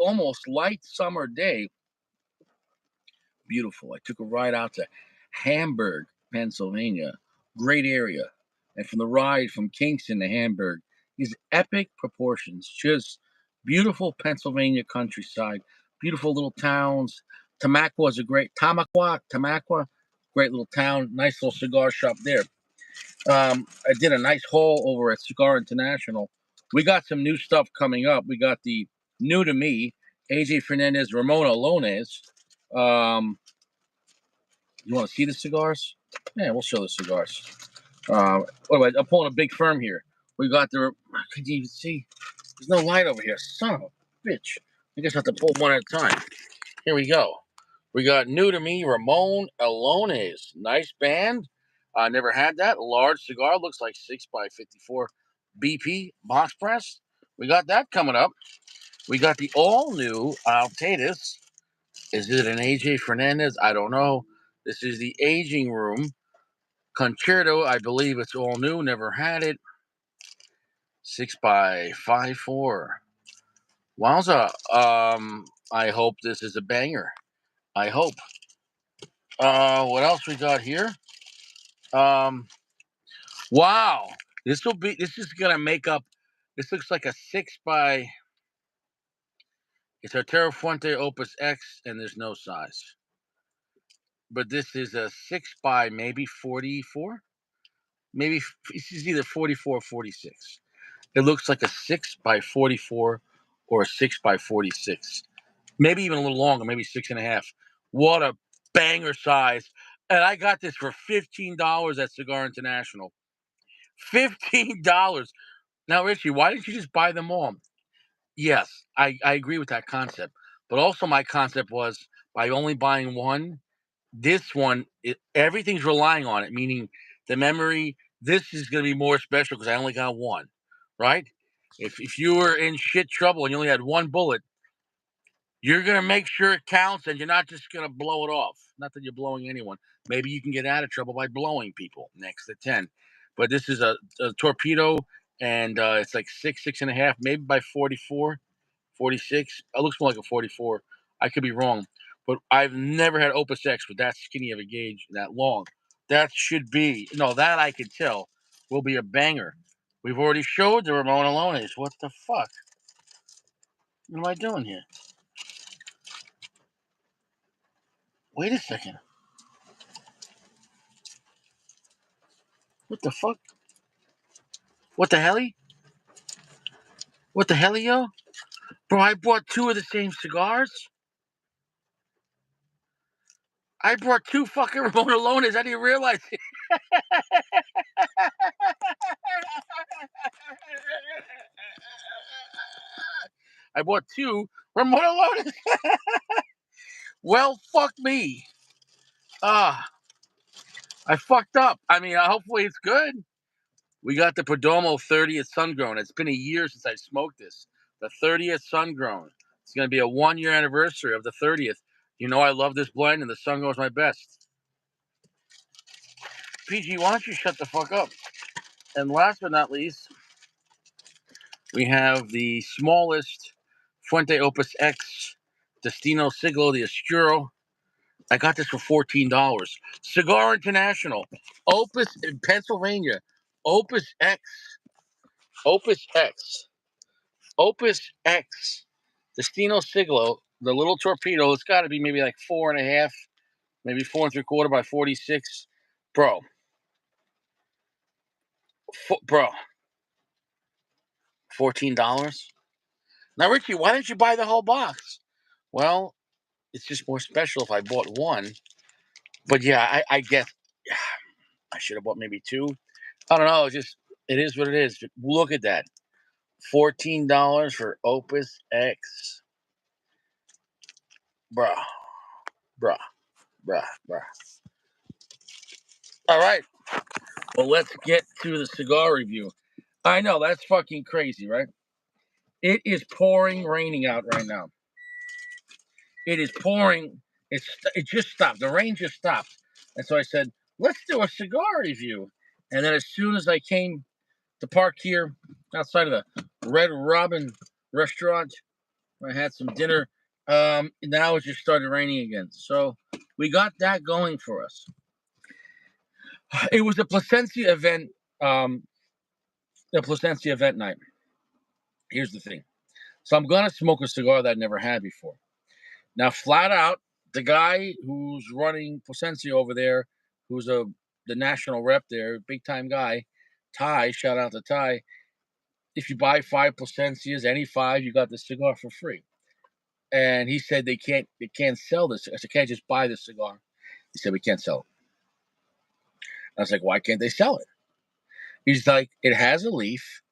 almost light summer day. Beautiful. I took a ride out to Hamburg, Pennsylvania. Great area. And from the ride from Kingston to Hamburg is epic proportions. Just beautiful Pennsylvania countryside, beautiful little towns. Tamaqua is a great Tamaqua, great little town. Nice little cigar shop there. I did a nice haul over at Cigar International. We got some new stuff coming up. We got the new to me AJ Fernandez Ramona Lones. Um, you want to see the cigars? Yeah, we'll show the cigars. Anyway, I'm pulling a big firm here. We got the. Can you even see? There's no light over here. Son of a bitch. I guess I have to pull one at a time. Here we go. We got new to me Ramon Alones. Nice band. I never had that. Large cigar. Looks like 6x54 BP box press. We got that coming up. We got the all new Altatus. Is it an AJ Fernandez? I don't know. This is the aging room. Concerto, I believe it's all new. Never had it. 6x54. Wowza. I hope this is a banger. I hope. What else we got here? Wow. This is gonna make up. This looks like a 6 by. It's a Terra Fuente Opus X, and there's no size. But this is a 6 by maybe 44. Maybe this is either 44 or 46. It looks like a 6 by 44 or a 6 by 46. Maybe even a little longer, maybe 6.5. What a banger size. And I got this for $15 at Cigar International. $15. Now, Richie, why didn't you just buy them all? Yes, I agree with that concept. But also my concept was by only buying one, this one, everything's relying on it, meaning the memory, this is going to be more special because I only got one, right? If you were in shit trouble and you only had one bullet, you're going to make sure it counts and you're not just going to blow it off. Not that you're blowing anyone. Maybe you can get out of trouble by blowing people next to 10. But this is a torpedo and it's like 6.5, maybe by 44, 46. It looks more like a 44. I could be wrong. But I've never had Opus X with that skinny of a gauge that long. That should be, no, that I can tell will be a banger. We've already showed the Ramon Alones. What the fuck? What am I doing here? Wait a second. What the fuck? What the hell? What the hell, yo? Bro, I bought two of the same cigars. I brought two fucking Ramon Alones. I didn't realize it. I bought two Ramon Alones. Well, fuck me. I fucked up. I mean, hopefully it's good. We got the Perdomo 30th Sun-Grown. It's been a year since I smoked this. The 30th Sun-Grown. It's going to be a 1-year anniversary of the 30th. You know I love this blend, and the Sun-Grown's my best. PG, why don't you shut the fuck up? And last but not least, we have the smallest Fuente Opus X Destino Siglo, the Oscuro. I got this for $14. Cigar International, Opus in Pennsylvania, Opus X, Opus X, Opus X, Destino Siglo, the little torpedo. It's got to be maybe like 4.5, maybe 4.75 by 46, bro. Bro, $14. Now, Richie, why didn't you buy the whole box? Well, it's just more special if I bought one. But yeah, I guess I should have bought maybe two. I don't know. It is what it is. Look at that. $14 for Opus X. Bruh. Bruh. Bruh. Bruh. All right. Well, let's get to the cigar review. I know, that's fucking crazy, right? It is pouring, raining out right now. It is pouring. It just stopped. The rain just stopped. And so I said, let's do a cigar review. And then as soon as I came to park here outside of the Red Robin restaurant, I had some dinner. Now it just started raining again. So we got that going for us. It was a Plasencia event, um, the Plasencia event night. Here's the thing. So I'm gonna smoke a cigar that I never had before. Now, flat out, the guy who's running Plasencia over there, who's the national rep there, big time guy, Ty, shout out to Ty. If you buy 5 Plasencias, any five, you got the cigar for free. And he said they can't sell this. I said, can't just buy this cigar. He said, we can't sell it. I was like, why can't they sell it? He's like, it has a leaf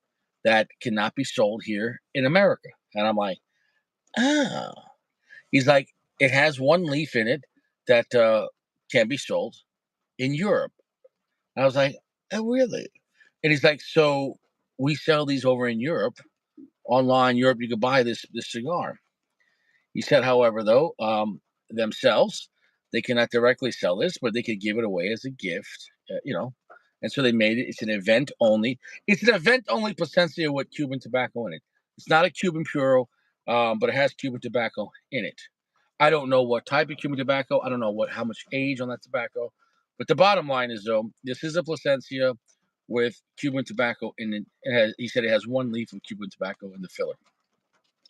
that cannot be sold here in America. And I'm like, oh. He's like, it has one leaf in it that can be sold in Europe. I was like, oh, really? And he's like, so we sell these over in Europe, online Europe. You could buy this cigar. He said, however, though, themselves, they cannot directly sell this, but they could give it away as a gift, And so they made it. It's an event only. It's an event only Plasencia with Cuban tobacco in it. It's not a Cuban Puro, but it has Cuban tobacco in it. I don't know what type of Cuban tobacco. I don't know how much age on that tobacco. But the bottom line is, though, this is a Plasencia with Cuban tobacco in it. He said it has one leaf of Cuban tobacco in the filler.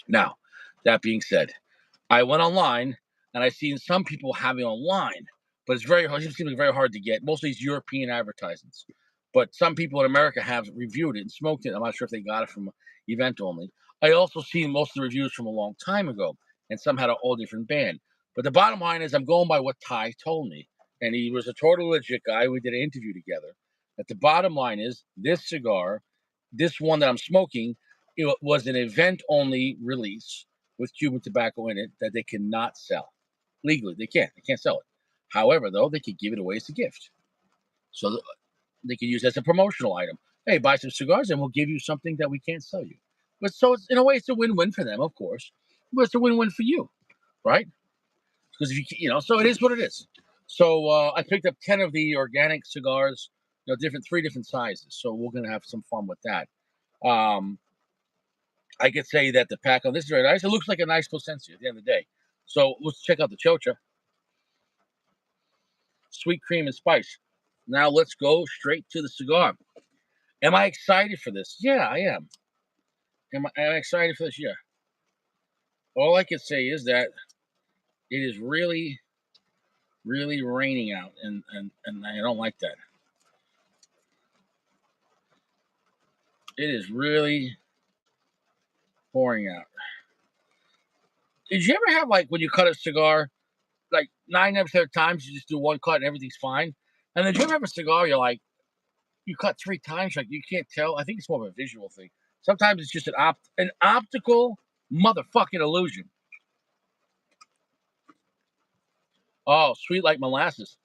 Now, that being said, I went online and I seen some people having online, but it's very hard. It seems like very hard to get. Most of these European advertisements, but some people in America have reviewed it and smoked it. I'm not sure if they got it from event only. I also seen most of the reviews from a long time ago, and some had a whole different band. But the bottom line is, I'm going by what Ty told me, and he was a totally legit guy. We did an interview together. That the bottom line is, this cigar, this one that I'm smoking, it was an event only release with Cuban tobacco in it that they cannot sell legally. They can't. They can't sell it. However, though, they could give it away as a gift. So they can use it as a promotional item. Hey, buy some cigars and we'll give you something that we can't sell you. But so it's, in a way, it's a win-win for them, of course. But it's a win-win for you, right? Because if so it is what it is. So I picked up 10 of the organic cigars, three different sizes. So we're gonna have some fun with that. Um, I could say that the pack on this is very nice. It looks like a nice Plasencia at the end of the day. So let's check out the Chocha. Sweet cream and spice. Now let's go straight to the cigar. Am I excited for this? Yeah, I am. Am I excited for this? Yeah. All I can say is that it is really, really raining out, and I don't like that. It is really pouring out. Did you ever have, like, when you cut a cigar, like 9 out of 10 times you just do one cut and everything's fine? And then did you ever have a cigar you're like, you cut 3 times, like you can't tell? I think it's more of a visual thing. Sometimes it's just an optical motherfucking illusion. Oh, sweet like molasses.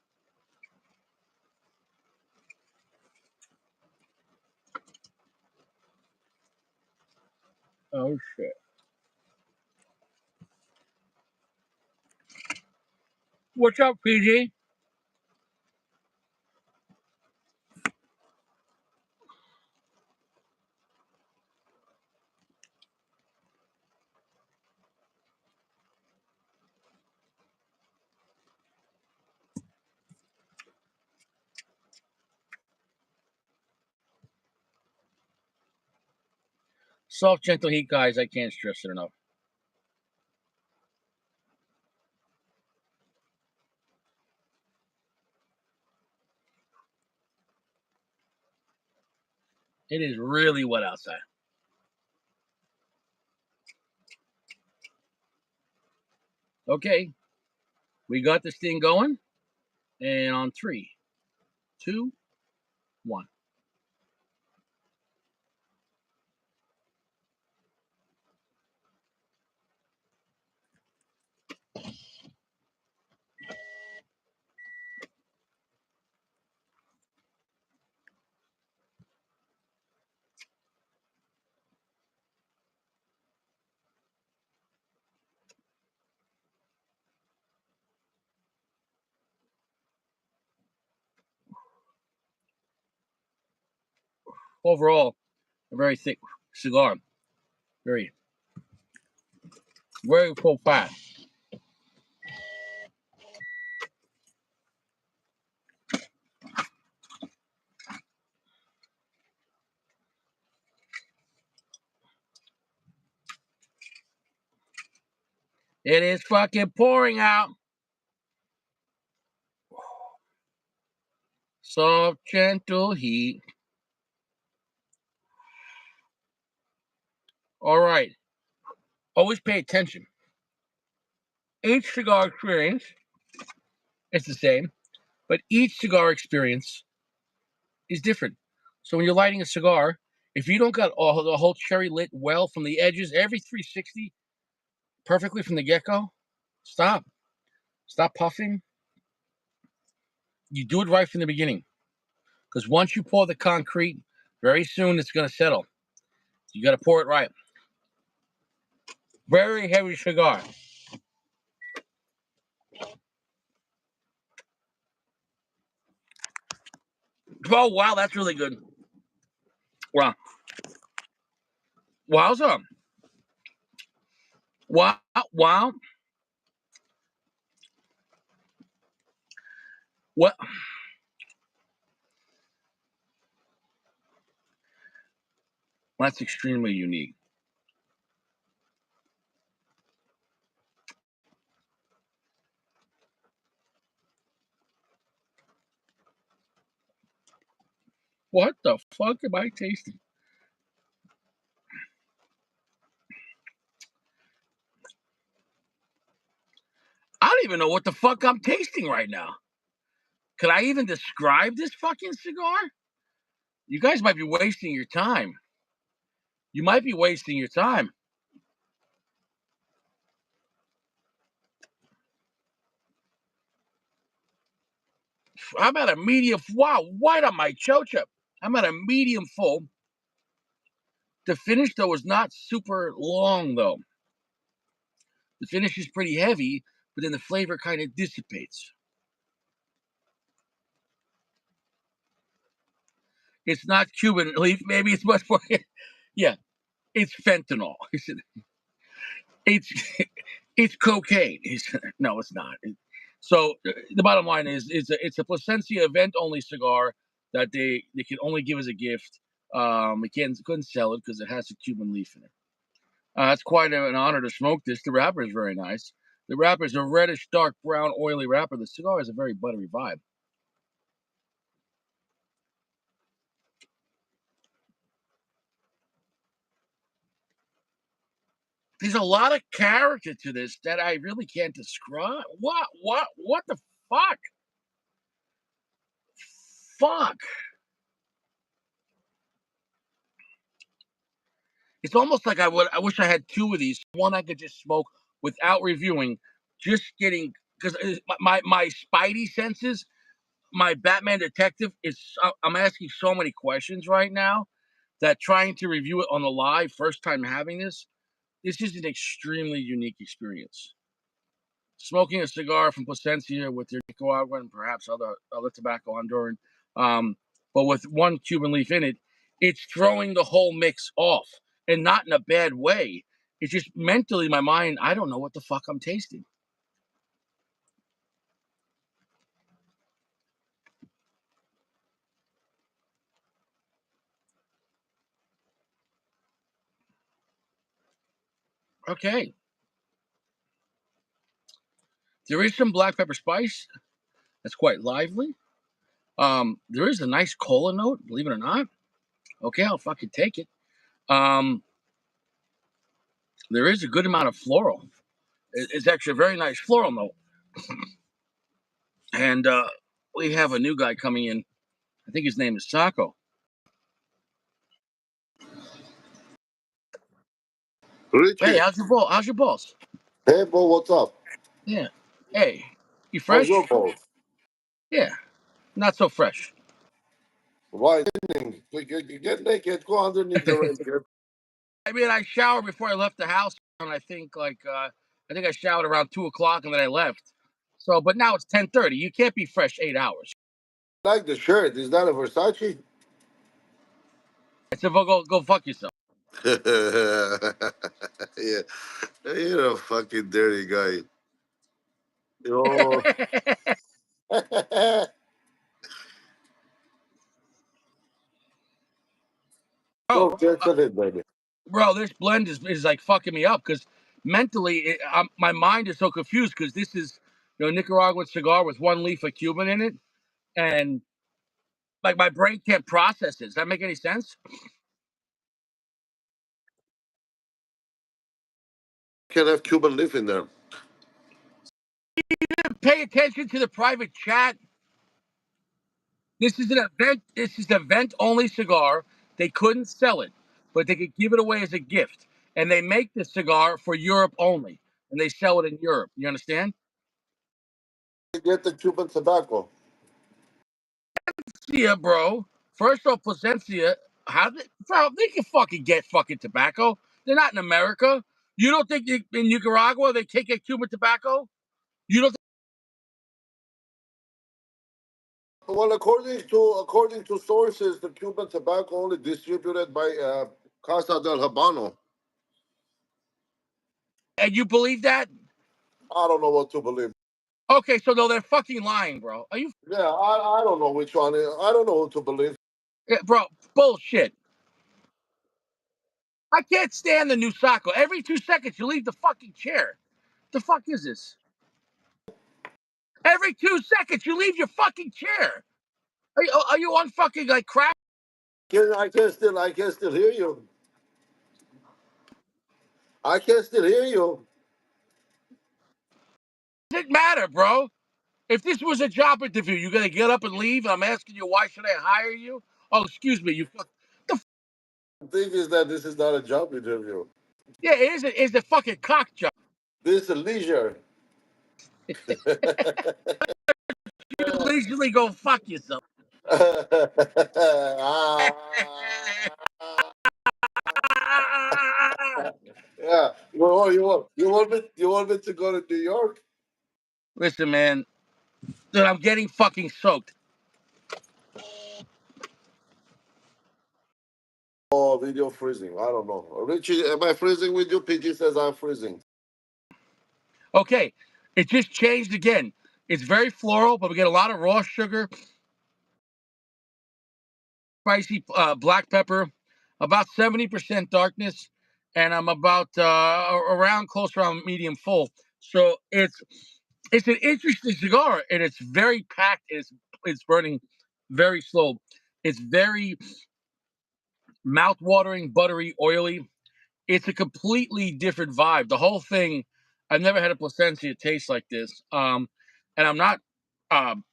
Oh shit. What's up, PG? Soft, gentle heat, guys. I can't stress it enough. It is really wet outside. Okay, we got this thing going, and on three, two, one. Overall, a very thick cigar. Very. Very full fat. It is fucking pouring out. Soft, gentle heat. All right. Always pay attention. Each cigar experience is the same, but each cigar experience is different. So when you're lighting a cigar, if you don't got all the whole cherry lit well from the edges, every 360 perfectly from the get-go, stop. Stop puffing. You do it right from the beginning. Because once you pour the concrete, very soon it's going to settle. You got to pour it right. Very heavy cigar. Oh, wow, that's really good. Wow. Wowza. Wow. Wow. What? That's extremely unique. What the fuck am I tasting? I don't even know what the fuck I'm tasting right now. Could I even describe this fucking cigar? You guys might be wasting your time. You might be wasting your time. I'm at a medium. Wow, white on my chocha. I'm at a medium full. The finish, though, is not super long, though. The finish is pretty heavy, but then the flavor kind of dissipates. It's not Cuban leaf. Maybe it's much more. Yeah, it's fentanyl. It's it's cocaine. No, it's not. So the bottom line is, it's a Plasencia event only cigar that they can only give as a gift. Again, couldn't sell it because it has a Cuban leaf in it. It's quite an honor to smoke this. The wrapper is very nice. The wrapper is a reddish, dark brown, oily wrapper. The cigar has a very buttery vibe. There's a lot of character to this that I really can't describe. What the fuck? Fuck. It's almost like I wish I had two of these. One I could just smoke without reviewing, just getting because my spidey senses, my Batman detective is. I'm asking so many questions right now that trying to review it on the live first time having this is an extremely unique experience. Smoking a cigar from Plasencia with your Nicaragua and perhaps other tobacco Honduran, um, but with one Cuban leaf in it, it's throwing the whole mix off, and not in a bad way. It's just mentally, my mind. I don't know what the fuck I'm tasting. Okay, there is some black pepper spice that's quite lively. There is a nice cola note, believe it or not. Okay, I'll fucking take it. Um, there is a good amount of floral. It's actually a very nice floral note. And we have a new guy coming in. I think his name is Taco. Hey, Richie, how's your ball? How's your balls? hey bro, what's up? Yeah. Hey, you How's your fresh? balls? Yeah, not so fresh. Why didn't get naked? Go underneath the rain. I mean, I showered before I left the house, and I think I showered around 2 o'clock, and then I left. So, but now it's 10:30. You can't be fresh 8 hours. Like the shirt, is that a Versace? I said, well, go fuck yourself. Yeah, you're a fucking dirty guy. Yo. Bro, Go cancel it, baby. bro, this blend is like fucking me up because mentally, my mind is so confused because this is Nicaraguan cigar with one leaf of Cuban in it, and like my brain can't process it. Does that make any sense? Can't have Cuban leaf in there. Pay attention to the private chat. This is an event. This is event only cigar. They couldn't sell it, but they could give it away as a gift. And they make this cigar for Europe only, and they sell it in Europe. You understand? Get the Cuban tobacco. Yeah, bro. First off, Plasencia, bro, they can fucking get fucking tobacco. They're not in America. You don't think in Nicaragua they can't get Cuban tobacco? You don't Well, according to sources, the Cuban tobacco only distributed by Casa del Habano. and you believe that? I don't know what to believe. Okay, so no, they're fucking lying, bro. Are you, Yeah, I don't know which one. I don't know who to believe. yeah, bro? Bullshit. I can't stand the new Sacco. Every 2 seconds, you leave the fucking chair. The fuck is this? Every 2 seconds, you leave your fucking chair. Are you on fucking like crap? I can still hear you. I can still hear you. It matter, bro. If this was a job interview, you're gonna get up and leave. I'm asking you, why should I hire you? Oh, excuse me, you fuck. The thing is that this is not a job interview. Yeah, it is. It's a fucking cock job. This is leisure. You can leisurely go fuck yourself. Ah, yeah. You want me to go to New York? Listen, man, dude, I'm getting fucking soaked. Oh, video freezing. I don't know. Richie, am I freezing with you? PG says I'm freezing. Okay, it just changed again. It's very floral, but we get a lot of raw sugar, spicy black pepper, about 70% darkness, and I'm about around close around medium full. So it's an interesting cigar, and it's very packed. It's burning very slow. It's very mouth-watering, buttery, oily. It's a completely different vibe. The whole thing. I've never had a Placencia taste like this, and I'm not um,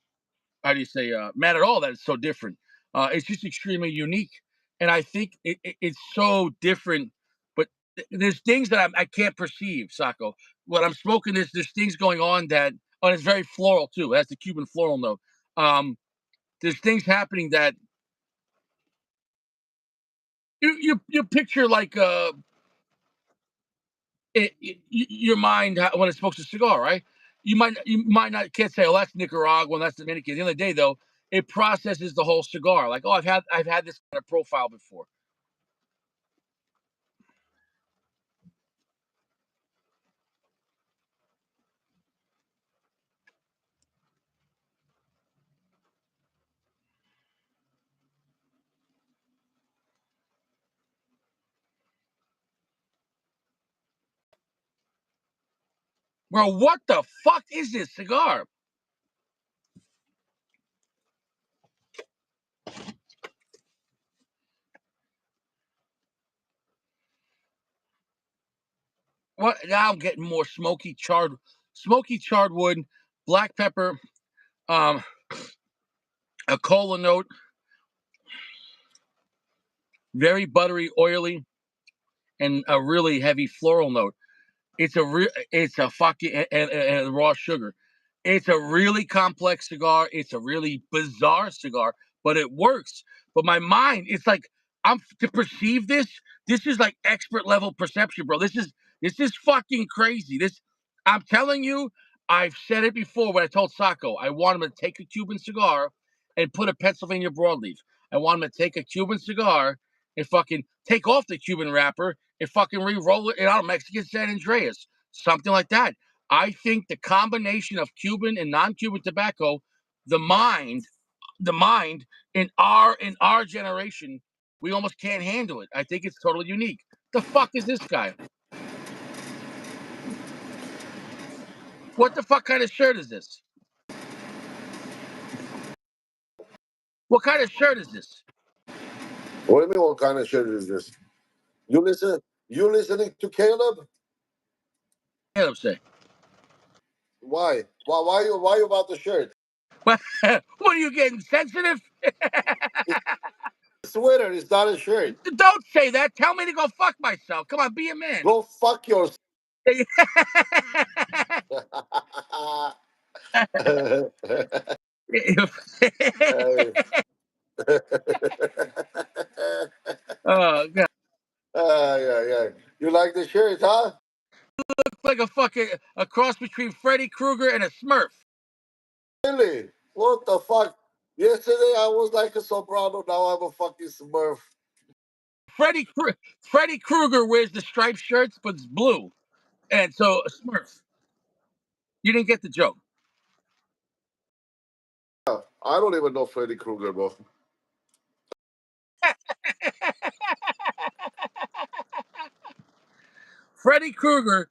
how do you say mad at all that it's so different. It's just extremely unique, and I think it's so different. But there's things that I can't perceive, Sacco. When I'm smoking this, there's things going on that, and it's very floral too. It has the Cuban floral note. Um, there's things happening that you picture like your mind when it smokes a cigar, right? You might not can't say, oh, that's Nicaraguan, that's Dominican. At the end of the day, though, it processes the whole cigar. Like, oh, I've had this kind of profile before. Bro, what the fuck is this cigar? What now? I'm getting more smoky charred wood, black pepper, um, a cola note, very buttery, oily, and a really heavy floral note. It's a fucking and raw sugar. It's a really complex cigar. It's a really bizarre cigar, but it works. But my mind, it's like I'm to perceive this. This is like expert level perception, bro. This is fucking crazy. I'm telling you, I've said it before when I told Sacco I want him to take a Cuban cigar and put a Pennsylvania broadleaf. I want him to take a Cuban cigar and fucking take off the Cuban wrapper and fucking re-roll it out of Mexican San Andreas, something like that. I think the combination of Cuban and non-Cuban tobacco, the mind, the mind in our generation, we almost can't handle it. I think it's totally unique. The fuck is this guy? What the fuck kind of shirt is this? What kind of shirt is this? What do you mean? What kind of shit is this? You listen. You listening to Caleb? Caleb say. Why? Why you about the shirt? What, what are you getting sensitive? Sweater is not a shirt. Don't say that. Tell me to go fuck myself. Come on, be a man. Go fuck yourself. Oh god, Yeah, yeah. You like the shirt, huh? looks like a fucking a cross between Freddy Krueger and a Smurf. Really? What the fuck? Yesterday I was like a soprano. Now I'm a fucking Smurf. Freddy Krueger wears the striped shirts, but it's blue, and so a Smurf. You didn't get the joke. I don't even know Freddy Krueger, bro. Freddy Krueger,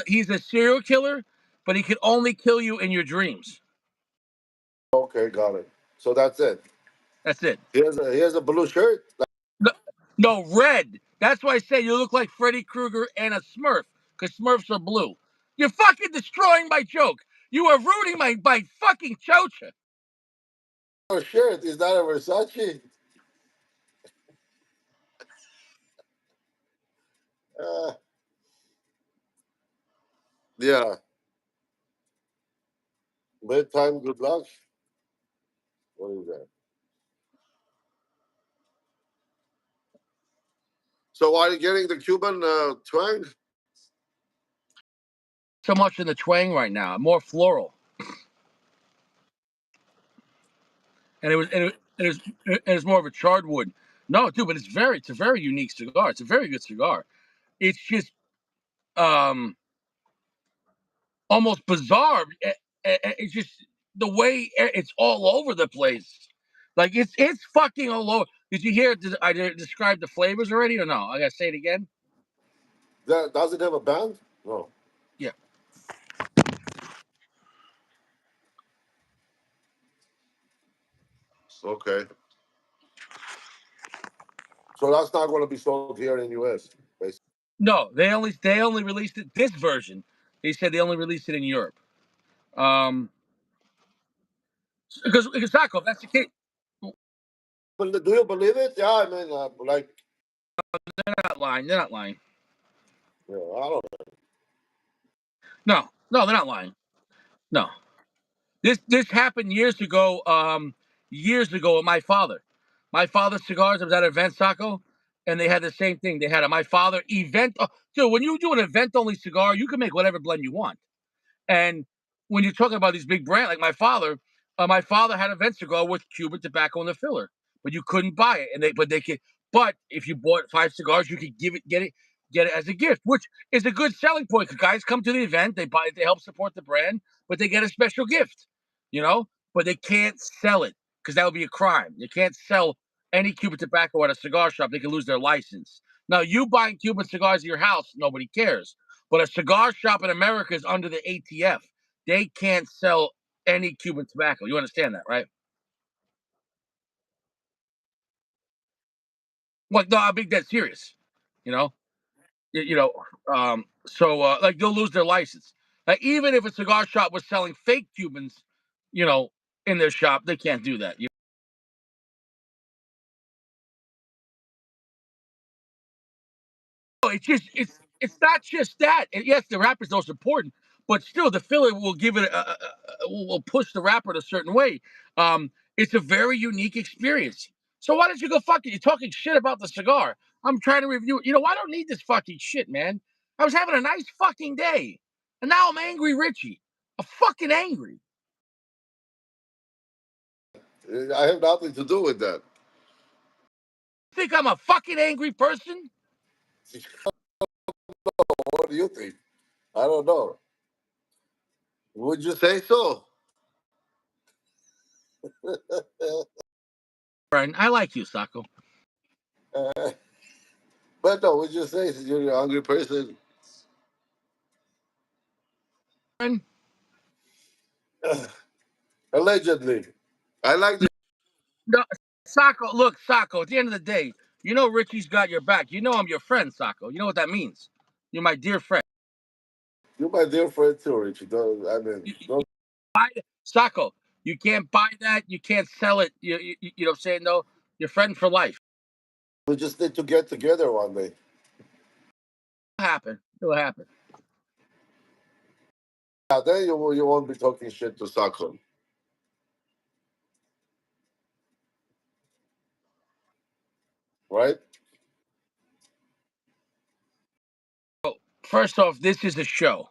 he's a serial killer, but he can only kill you in your dreams. Okay, got it. So that's it. That's it. Here's a blue shirt. No, no, red. That's why I say you look like Freddy Krueger and a Smurf, because Smurfs are blue. You're fucking destroying my joke. You are ruining my fucking chocha. Your shirt is that a Versace? Uh, yeah. Bedtime. Good luck. What is that? So are you getting the Cuban twang? So much in the twang right now, more floral, and it was more of a charred wood. No, dude, but it's a very unique cigar. It's a very good cigar. It's just um almost bizarre. It's just the way it's all over the place. Like it's fucking all over. Did you hear? Did I describe the flavors already or no? I gotta say it again. That does it have a band? No. Yeah. Okay. So that's not going to be sold here in U.S. Basically. No, they only released it this version. They said they only released it in Europe. Um, because Taco, if that's the case. But do you believe it? Yeah, I mean, like, They're not lying. They're not lying. yeah, I don't know. No, no, they're not lying. No, this happened years ago. Years ago with my father. My father's cigars. I was at an event, Taco, and they had the same thing. They had a my father event. Oh, dude, when you do an event only cigar, you can make whatever blend you want. And when you're talking about these big brands, like my father had a vent cigar with Cuban tobacco in the filler, but you couldn't buy it. And they could, but if you bought 5 cigars, you could get it as a gift, which is a good selling point. Because guys come to the event, they buy it, they help support the brand, but they get a special gift, you know. But they can't sell it because that would be a crime. You can't sell any Cuban tobacco at a cigar shop; they can lose their license. Now, you buying Cuban cigars at your house, nobody cares. But a cigar shop in America is under the ATF. They can't sell any Cuban tobacco. You understand that, right? Like, no, I'm being dead serious. You know, you know. Like they'll lose their license. Like even if a cigar shop was selling fake Cubans, you know, in their shop, they can't do that. No, it's not just that. And yes, the wrapper's most important, but still, the filler will give it will push the wrapper in a certain way. It's a very unique experience. So why don't you go fuck it? You're talking shit about the cigar. I'm trying to review it. You know, I don't need this fucking shit, man. I was having a nice fucking day, and now I'm angry, Richie. I'm fucking angry. I have nothing to do with that. think I'm a fucking angry person? What do you think? I don't know. Would you say so? Friend, I like you, Sacco. Uh, but no, would you say you're a hungry person? Friend, Allegedly. I like the. no, Sacco, look, Sacco, at the end of the day, you know Richie's got your back. You know I'm your friend, Sacco. You know what that means. You're my dear friend. You're my dear friend too, Richie. Don't, I mean, You buy it. Sacco, you can't buy that. You can't sell it. You know what I'm saying? No, your friend for life. we just need to get together one day. It'll happen. It'll happen. Yeah, then you won't be talking shit to Sako, right? Oh, first off, this is a show.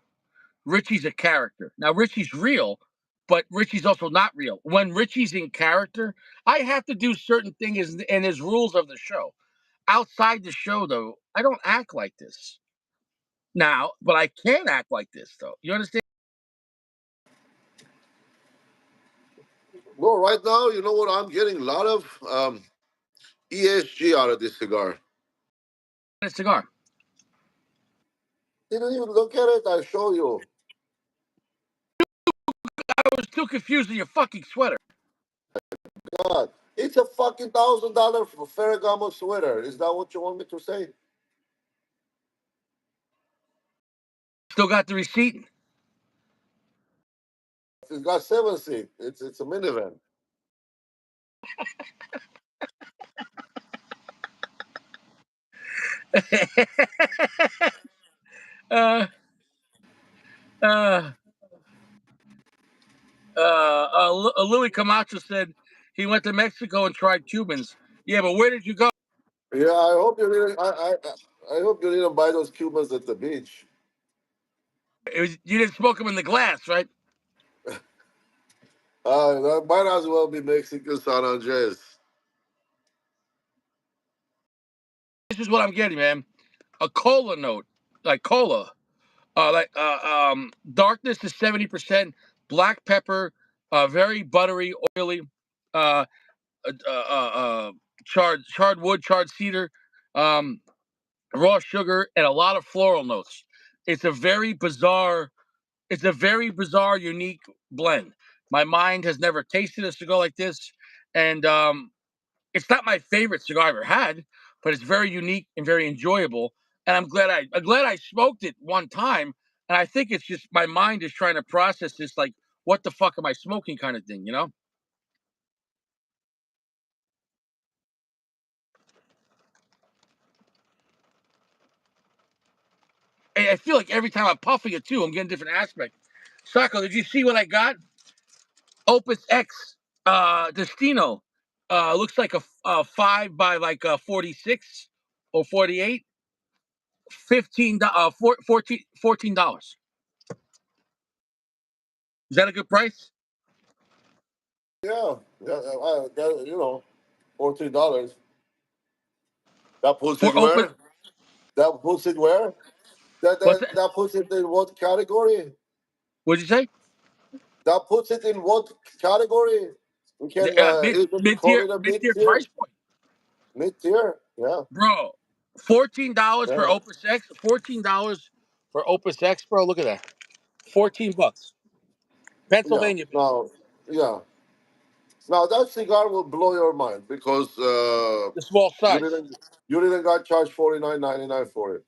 Richie's a character. Now, Richie's real, but Richie's also not real. When Richie's in character, I have to do certain things and there's rules of the show. Outside the show, though, I don't act like this. Now, but I can act like this, though. You understand? Well, right now, you know what? I'm getting a lot of ESG out of this cigar. A cigar. Didn't even look at it. I show you. I was too confused with your fucking sweater. God, it's a fucking $1,000 Ferragamo sweater. Is that what you want me to say? Still got the receipt? It's got 7 seat. It's a minivan. uh, uh, Louis Camacho said he went to Mexico and tried Cubans. Yeah, but where did you go? Yeah, I hope you didn't. I hope you didn't buy those Cubans at the beach. You didn't smoke them in the glass, right? That might as well be Mexican San Andres. This is what I'm getting, man. A cola note, like cola, darkness is 70%, black pepper, very buttery, oily, uh, charred wood, charred cedar, um, raw sugar, and a lot of floral notes. It's a very bizarre. It's a very bizarre, unique blend. My mind has never tasted a cigar like this, and it's not my favorite cigar I ever had, but it's very unique and very enjoyable. And I'm glad I smoked it one time. And I think it's just my mind is trying to process this, like, what the fuck am I smoking, kind of thing, you know? And I feel like every time I'm puffing it too, I'm getting a different aspect. Sacco, did you see what I got? Opus X, Destino. Looks like a 5 by like 46 or 48. 15, $14. Is that a good price? Yeah, yeah. $14. That puts For it Opus, where? That puts it where? That what's that that? that puts it in what category? What'd you say? That puts it in what category? We can easily call it a Mid mid tier tier. price point, Mid tier. Yeah, bro. $14 for yeah, Opus X. $14 for Opus X, bro. Look at that. $14. yeah. Pennsylvania made. Now, yeah. Now that cigar will blow your mind because The small you size, didn't you didn't got charged 49.99 for it.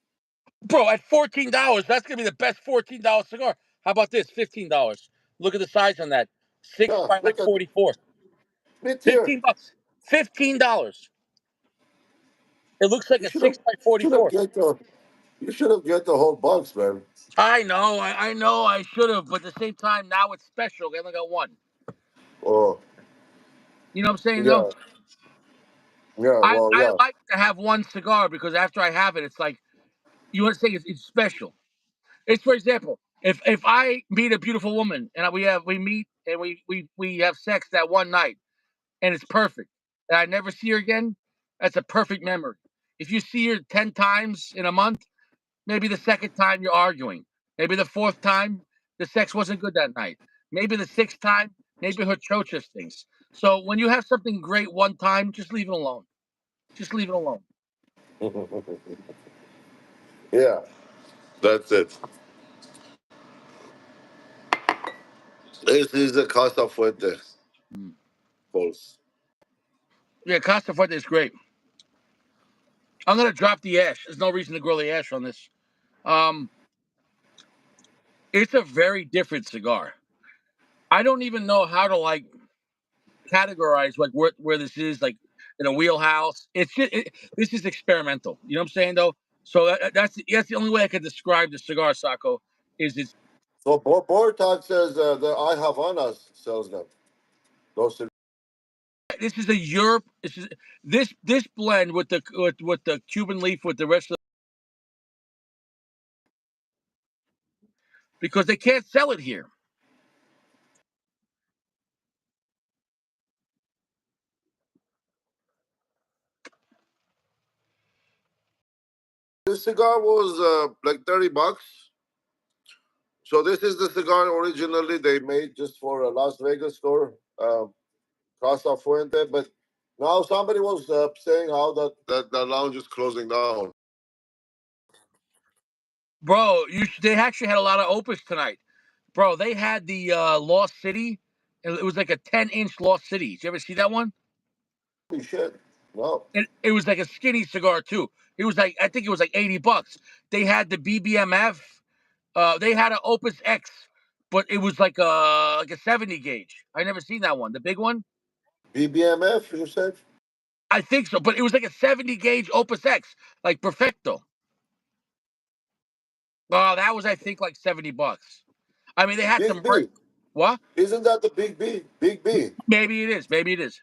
bro. At $14, that's gonna be the best $14 cigar. How about this? $15. Look at the size on that. Six Yeah, by like look at 44. mid tier. $15. $15. It looks like You a should have 6 by should have 44. get the you should have get the whole box, man. I know, I should have, but at the same time, now it's special. I only got one. Oh, You know what I'm saying, though? yeah, yeah. Well, I yeah, like to have one cigar because after I have it, it's like you want to say it's special. It's for example, if I meet a beautiful woman and we meet and we have sex that one night and it's perfect and I never see her again, That's a perfect memory. If you see her 10 times in a month, maybe the second time you're arguing. Maybe the fourth time, the sex wasn't good that night. Maybe the sixth time, maybe her chocha stinks. So when you have something great one time, just leave it alone. Just leave it alone. Yeah, that's it. This is the Casa Fuente, Mm. folks. Yeah, Costa Fuerte is great. I'm gonna drop the ash. There's no reason to grow the ash on this. Um, it's a very different cigar. I don't even know how to like categorize like where this is like in a wheelhouse. It's just this is experimental. You know what I'm saying though. So that's the only way I could describe the cigar, Sacco. Is it's So Bortag says the I Havanas sells them. Those this is a Europe. This blend with the Cuban leaf with the rest of because they can't sell it here. this cigar was like $30. So this is the cigar originally they made just for a Las Vegas store, Casa Fuente. But now somebody was saying how that lounge is closing down. Bro, they actually had a lot of opus tonight. Bro, they had the Lost City. It was like a 10-inch Lost City. Did you ever see that one? Holy shit! No, It was like a skinny cigar too. It was like I think it was like $80. They had the BBMF. They had an Opus X, but it was like a 70 gauge. I never seen that one. The big one. BBMF. You said I think so, but it was like a 70 gauge Opus X, like Perfecto. That was I think like $70. I mean, they had Big some great. B. What? Isn't that the Big B? Big B. Maybe it is. Maybe it is.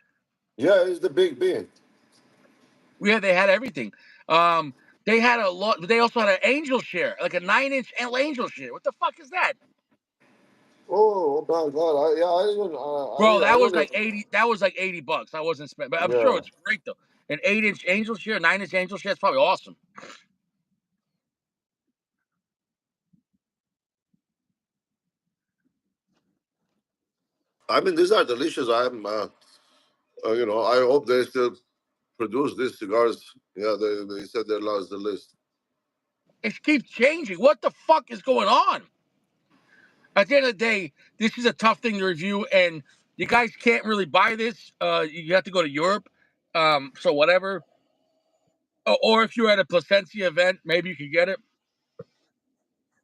Yeah, it's the Big B. Yeah, they had everything. Um, they had a lot. They also had an Angel Share, like a 9-inch Angel Share. What the fuck is that? Oh, oh my God! Yeah, Bro, I that was don't like even. 80. That was like $80. I wasn't spent, but I'm sure Yeah, it's great though. An 8-inch Angel Share, 9-inch Angel Share, it's probably awesome. I mean these are delicious. I hope they still produce these cigars. Yeah, they said they lost the list. It keeps changing. What the fuck is going on? At the end of the day, this is a tough thing to review, and you guys can't really buy this. You have to go to Europe. So whatever. Or if you're at a Plasencia event, maybe you could get it.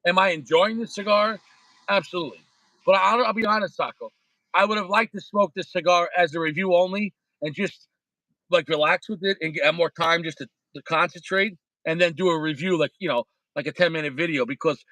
Am I enjoying the cigar? Absolutely. But I'll be honest, Sacco. I would have liked to smoke this cigar as a review only and just like relax with it and get more time just to concentrate and then do a review like a 10-minute video because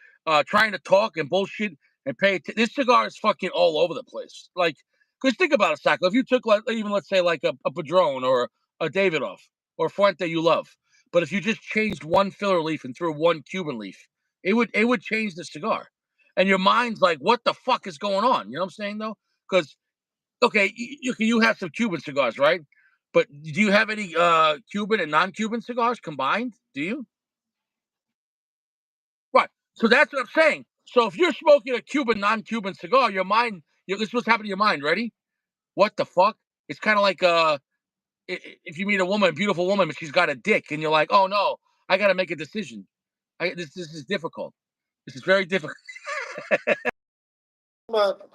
trying to talk and bullshit and this cigar is fucking all over the place. Like, because think about it, Sacco. If you took like even let's say like a Padron or a Davidoff or Fuente you love, but if you just changed one filler leaf and threw one Cuban leaf, it would change the cigar. And your mind's like, what the fuck is going on? You know what I'm saying though? Because okay, you have some Cuban cigars, right? But do you have any Cuban and non-Cuban cigars combined? Do you? Right. So that's what I'm saying. So if you're smoking a Cuban non-Cuban cigar, your mind, this is what's happening to your mind. Ready? What the fuck? It's kind of like if you meet a woman, a beautiful woman, but she's got a dick, and you're like, oh no, I got to make a decision. This is difficult. This is very difficult.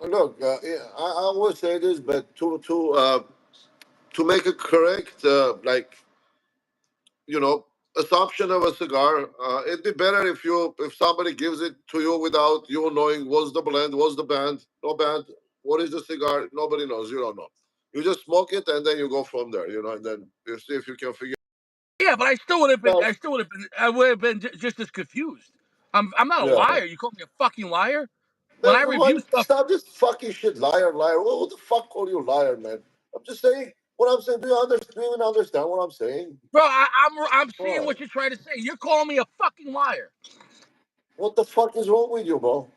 Look, yeah, I always say this, but to make it correct, you know, assumption of a cigar, it'd be better if somebody gives it to you without you knowing what's the blend, what's the band, no band, what is the cigar, nobody knows, you don't know. You just smoke it and then you go from there, and then you see if you can figure Yeah, but I still would have it been. out. I still would have been. I would have been just as confused. I'm not a Yeah. liar. You call me a fucking liar when Man, I review why stuff. stop this fucking shit, liar, liar. What the fuck call you liar, man? I'm just saying what I'm saying. Do you even understand what I'm saying? Bro, I'm seeing What? what you're trying to say. You're calling me a fucking liar. What the fuck is wrong with you, bro?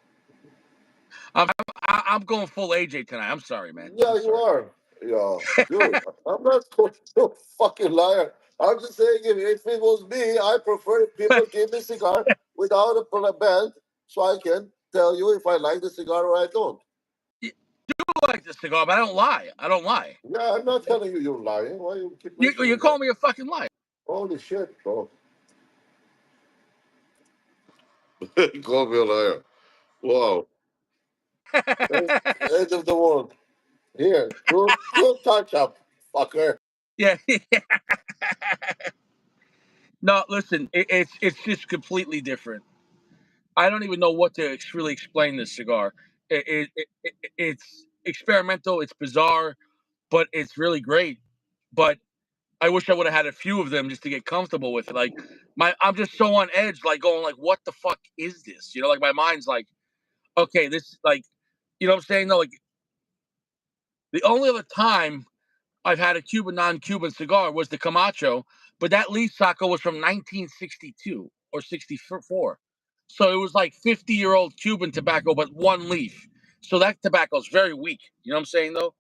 I'm going full AJ tonight. I'm sorry, man. I'm Yeah, you sorry. are. Yeah, dude. I'm not calling you a fucking liar. I'm just saying, if it was me, I prefer if people give me cigar without a band, so I can tell you if I like the cigar or I don't. You like the cigar, but I don't lie. I don't lie. Yeah, I'm not telling you you're lying. Why you keep You mentioning call that? me a fucking liar. Holy shit, bro. Call me a liar. Wow. End of the world. Here, do touch up, fucker. Yeah. No, listen, it's just completely different. I don't even know what to really explain this cigar. It's experimental. It's bizarre, but it's really great. But I wish I would have had a few of them just to get comfortable with it. Like I'm just so on edge, like going like, what the fuck is this? You know, like my mind's like, okay, this like, you know what I'm saying? No, like the only other time I've had a Cuban non-Cuban cigar was the Camacho, but that leaf saco was from 1962 or 64. So it was like 50-year-old Cuban tobacco, but one leaf. So that tobacco is very weak. You know what I'm saying though?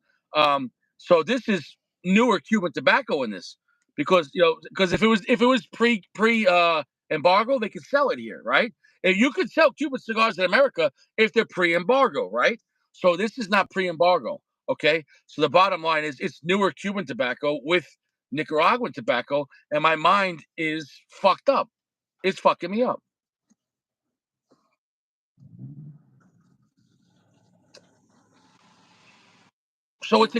So this is newer Cuban tobacco in this because because if it was pre embargo, they could sell it here, right? If you could sell Cuban cigars in America if they're pre-embargo, right? So this is not pre-embargo. Okay, so the bottom line is it's newer Cuban tobacco with Nicaraguan tobacco, and my mind is fucked up. It's fucking me up. So it's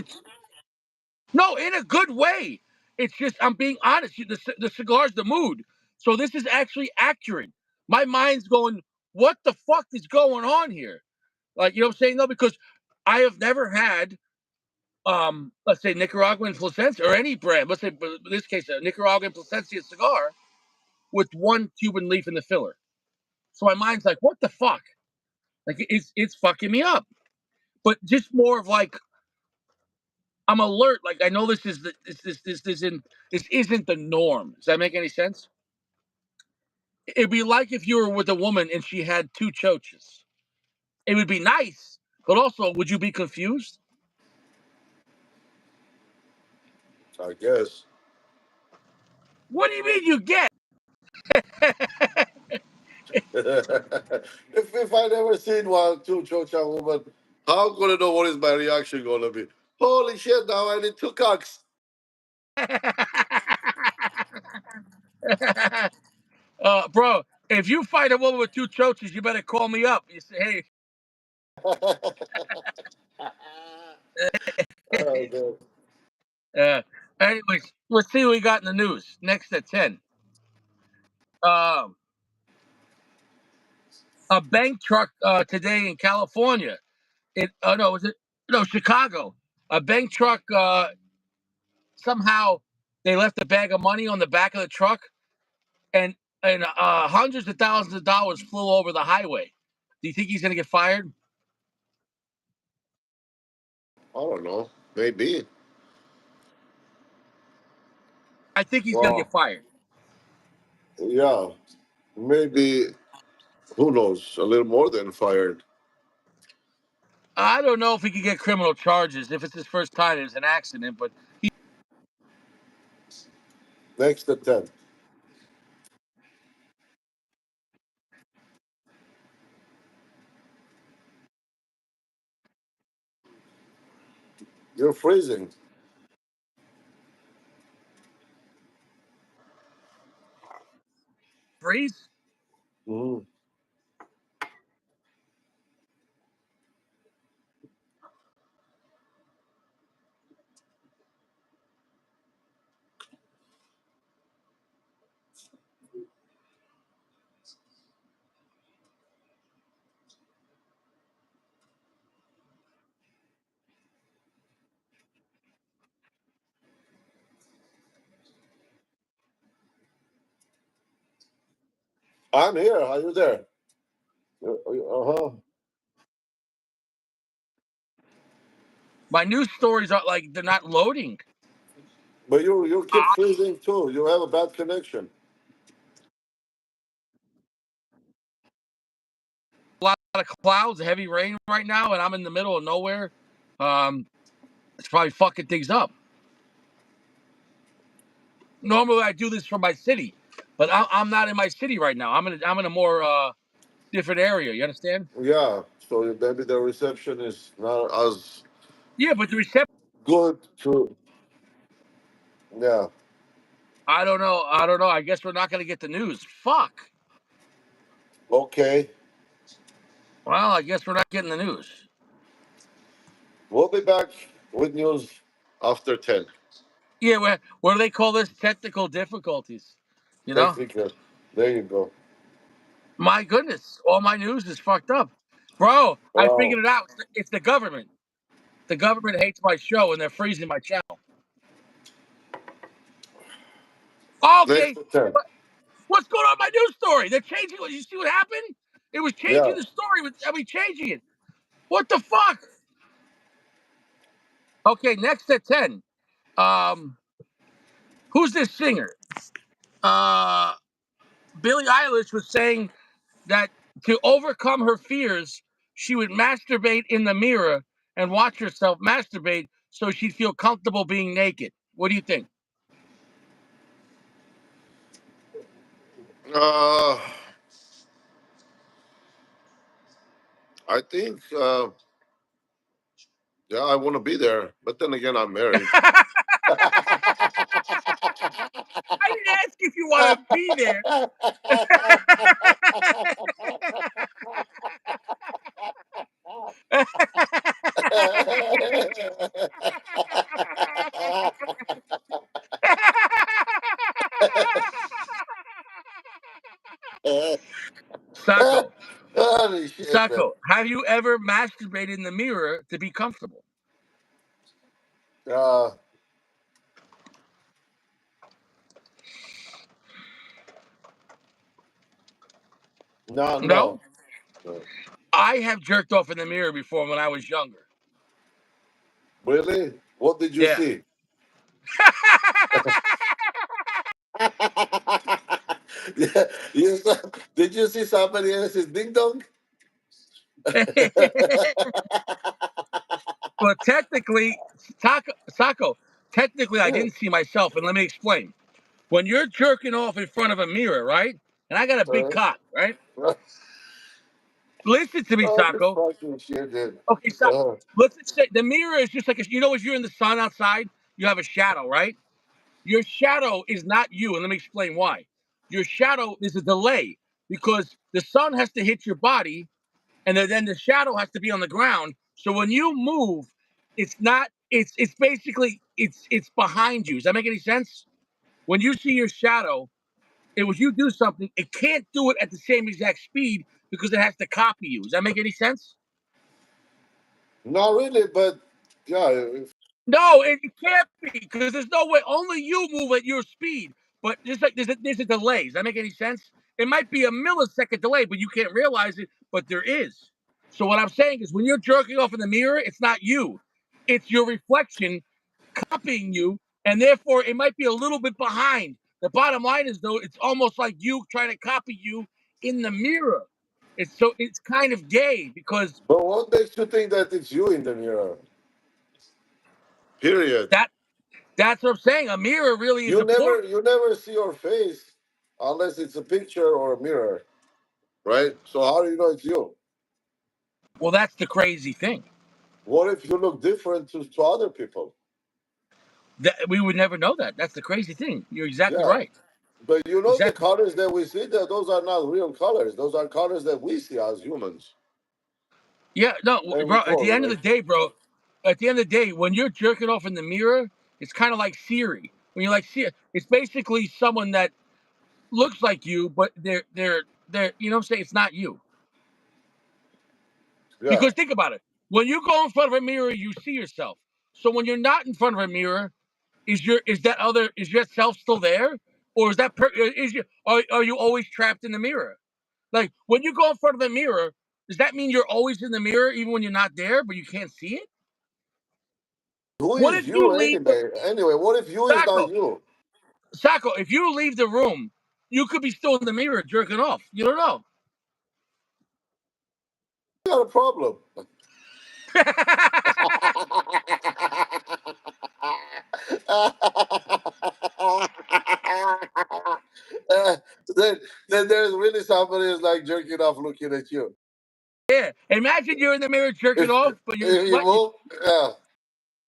no, in a good way. It's just I'm being honest. The cigar's the mood. So this is actually accurate. My mind's going, what the fuck is going on here? Like you know what I'm saying? No, because I have never had let's say Nicaraguan Plasencia or any brand. Let's say in this case a Nicaraguan Plasencia cigar with one Cuban leaf in the filler. So my mind's like, what the fuck? Like it's fucking me up. But just more of like I'm alert. Like I know this is this isn't the norm. Does that make any sense? It'd be like if you were with a woman and she had two choaches. It would be nice, but also would you be confused? I guess. What do you mean you get? If I never seen one two chocha woman, how gonna know what is my reaction gonna be? Holy shit! Now I need two cocks. Bro, if you find a woman with two choaches, you better call me up. You say, Oh, hey. man. uh, anyways, let's see what we got in the news. Next at 10. Um, a bank truck today in California. No, was it no Chicago? A bank truck somehow they left a bag of money on the back of the truck, and hundreds of thousands of dollars flew over the highway. Do you think he's gonna get fired? I don't know. Maybe. I think he's gonna get Well, fired. yeah. Maybe. Who knows? A little more than fired. I don't know if he could get criminal charges if it's his first time. It was an accident, but Next attempt. You're freezing. freeze. Mm. I'm here. Are you there? Uh huh. My news stories are like they're not loading. But you keep freezing too. You have a bad connection. A lot of clouds, heavy rain right now, and I'm in the middle of nowhere. Um, it's probably fucking things up. Normally, I do this from my city, but I'm not in my city right now. I'm in a more different area. You understand? Yeah, so maybe the reception is not as Yeah, but the reception. good to. Yeah. I don't know. I don't know. I guess we're not going to get the news. Fuck. Okay. Well, I guess we're not getting the news. We'll be back with news after 10. Yeah, what do they call this? Technical difficulties. You know? Technical. There you go. My goodness, all my news is fucked up, bro. I Oh, figured it out. It's the government. The government hates my show and they're freezing my channel. next Okay, to 10. what's going on with my news story? They're changing it. You see what happened? It was Yeah. changing the story. Changing it. What the fuck? Okay, next at 10. Um, who's this singer? Uh, Billie Eilish was saying that to overcome her fears, she would masturbate in the mirror and watch herself masturbate so she'd feel comfortable being naked. What do you think? Uh, I think, yeah, I want to be there. But then again, I'm married. I didn't ask if you want to be there. Sacco, Holy shit, man. Sacco, have you ever masturbated in the mirror to be comfortable? Uh, no, no. No? No. I have jerked off in the mirror before when I was younger. Really? What did you Yeah. see? Yeah, did you see somebody else's ding dong? Well, technically, Sacco, technically, I didn't see myself, and let me explain. When you're jerking off in front of a mirror, right? And I got a big Uh, cock, right? Listen to me, oh, this Sacco. fucking shit, dude. Okay, Sacco. Uh, Let's just say the mirror is just like if you're in the sun outside, you have a shadow, right? Your shadow is not you, and let me explain why. Your shadow is a delay because the sun has to hit your body, and then the shadow has to be on the ground. So when you move, it's not. It's basically it's behind you. Does that make any sense? When you see your shadow, it was you do something. It can't do it at the same exact speed because it has to copy you. Does that make any sense? not really, but yeah, No, it can't be because there's no way. Only you move at your speed. But there's a delay. Does that make any sense? It might be a millisecond delay, but you can't realize it. But there is. So what I'm saying is, when you're jerking off in the mirror, it's not you. It's your reflection copying you, and therefore it might be a little bit behind. The bottom line is, though, it's almost like you trying to copy you in the mirror. It's kind of gay because but what makes you think that it's you in the mirror? Period. that that's what I'm saying. A mirror really is a portal. You never see your face unless it's a picture or a mirror, right? So how do you know it's you? Well, that's the crazy thing. What if you look different to other people? That we would never know that. That's the crazy thing. You're exactly Yeah. right. But you know the Exactly. colors that we see, that those are not real colors. Those are colors that we see as humans. Yeah, no, And we bro. At the call end of like, the day, bro. At the end of the day, when you're jerking off in the mirror, it's kind of like Siri. When you like Siri, it's basically someone that looks like you, but they're you know what I'm saying? It's not you. yeah. Because think about it. When you go in front of a mirror, you see yourself. So when you're not in front of a mirror, is your self still there? Or are you always trapped in the mirror? Like when you go in front of the mirror, does that mean you're always in the mirror even when you're not there, but you can't see it? Who What is if you you leave the anyway? Anyway, what if you is not Sacco? you? Sacco, if you leave the room, you could be still in the mirror jerking off. You don't know. You got a problem. Imagine somebody is like jerking off looking at you. Yeah. Imagine you're in the mirror jerking If, off, but your if you move, yeah,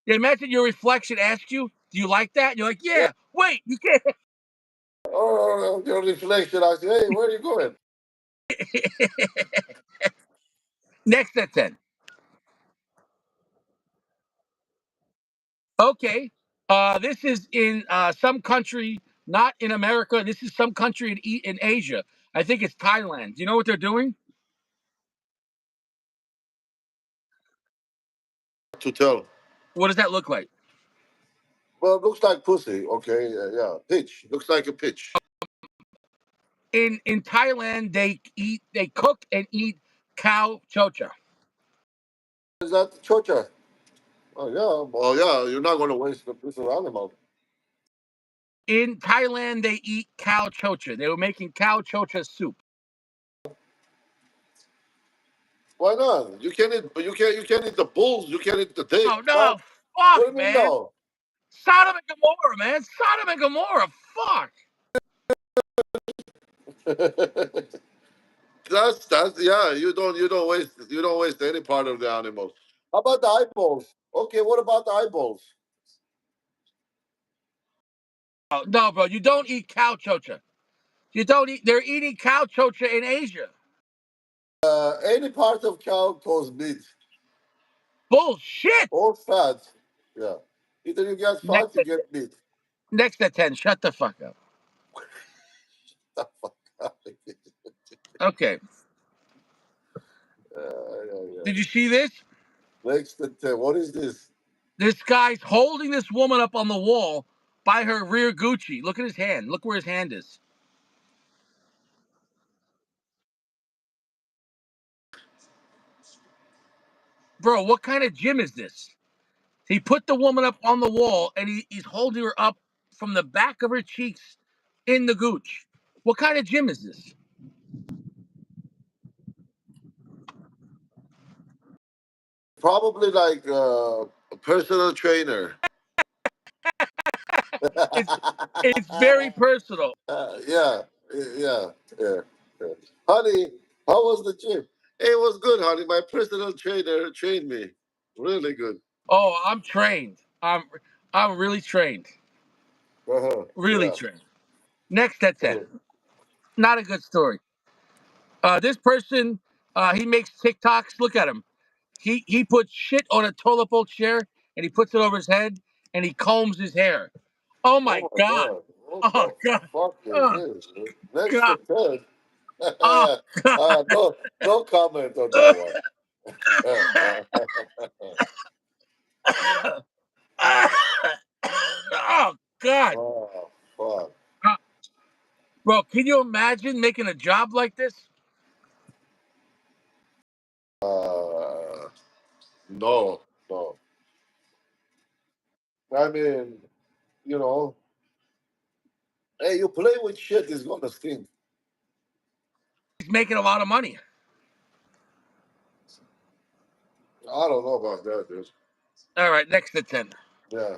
yeah, imagine your reflection asks you, "Do you like that?" And you're like, yeah. "Yeah." Wait, you can't. Or your reflection, I say, hey, where are you going? Next at 10. Okay. This is in some country, not in America. This is some country in Asia. I think it's Thailand. Do you know what they're doing? To tell. What does that look like? Well, it looks like pussy. Okay, yeah. Pitch. Looks like a pitch. In Thailand, they cook and eat cow chocha. Is that chocha? Oh, yeah. Well, yeah, you're not going to waste the piece of animal. In Thailand, they eat cow chocha. They were making cow chocha soup. Why not? You can't eat the bulls. You can't eat the dick. Oh Huh? no, What fuck, do you mean man. no? Sodom and Gomorrah, man. Sodom and Gomorrah. Fuck. That's yeah. You don't waste any part of the animal. How about the eyeballs? Okay, what about the eyeballs? Oh, no, bro. You don't eat cow chocha. You don't eat. They're eating cow chocha in Asia. Any part of cow cause meat Bullshit. or fat. Yeah. Either you get fat, Next you at get meat. next at 10. Shut the fuck up. Okay. Yeah, Did yeah. you see this? Next to 10. What is this? This guy's holding this woman up on the wall by her rear Gucci. Look at his hand. Look where his hand is. Bro, what kind of gym is this? He put the woman up on the wall and he's holding her up from the back of her cheeks in the gooch. What kind of gym is this? Probably like a personal trainer. It's it's very personal. Yeah, yeah, yeah, yeah. Honey, how was the gym? It was good, honey. My personal trainer trained me. Really good. Oh, I'm trained. I'm really trained. Really Yeah. trained. Next at 10. Not a good story. This person, he makes TikToks. Look at him. He puts shit on a toilet bowl chair and he puts it over his head and he combs his hair. Oh my Oh my god. God. What Oh the god. fuck is Oh this? Next god. to 10. Oh god. No, no comment on that one. Oh god. Oh, fuck. Uh, Bro, can you imagine making a job like this? Uh, no, no. I mean, you know, hey, you play with shit, it's gonna stink. He's making a lot of money. I don't know about that, dude. All right, next at 10. Yeah,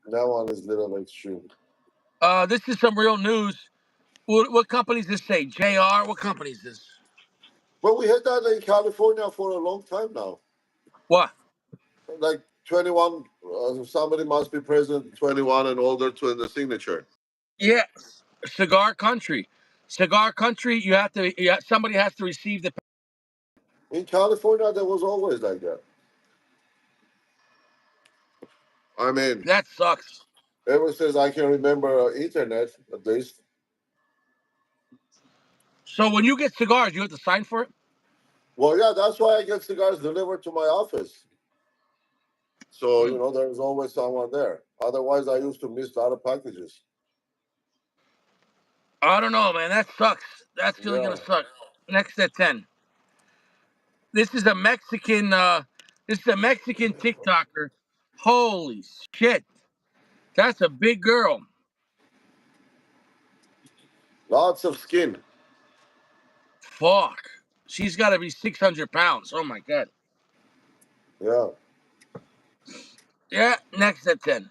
that one is little extreme. This is some real news. What company does this say? JR? What company is this? But we had that in California for a long time now. What? Like 21, somebody must be present 21 and older to in the signature. Yeah, Cigar Country. Cigar Country, somebody has to receive the. In California, there was always like that. I mean, That sucks. ever since I can remember internet, at least. So when you get cigars, you have to sign for it? Well, yeah, that's why I get cigars delivered to my office. So, Hmm. there's always someone there. Otherwise, I used to miss a lot of packages. I don't know, man. That sucks. That's really Yeah. gonna suck. Next at 10. This is a Mexican. This is a Mexican TikToker. Holy shit! That's a big girl. Lots of skin. Fuck. She's got to be 600 pounds. Oh my god. Yeah. Yeah. Next at 10.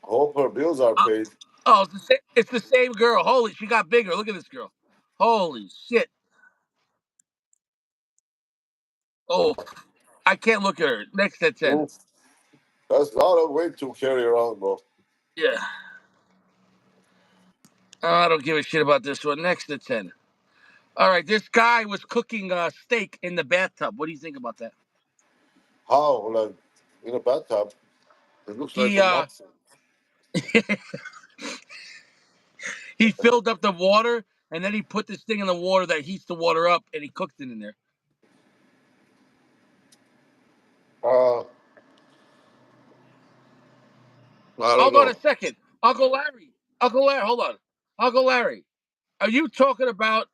Hope her bills are Uh, paid. Oh, it's the same girl. Holy, she got bigger. Look at this girl. Holy shit. Oh, I can't look at her. Next at 10. Oof. That's a lot of weight to carry around, bro. Yeah. I don't give a shit about this one. Next at 10. All right, this guy was cooking steak in the bathtub. What do you think about that? How? Like in a bathtub? It looks like He a muffin. he filled up the water and then he put this thing in the water that heats the water up and he cooked it in there. Uh, I don't Hold on a know. second. Uncle Larry. Uncle Larry, hold on. Uncle Larry, are you talking about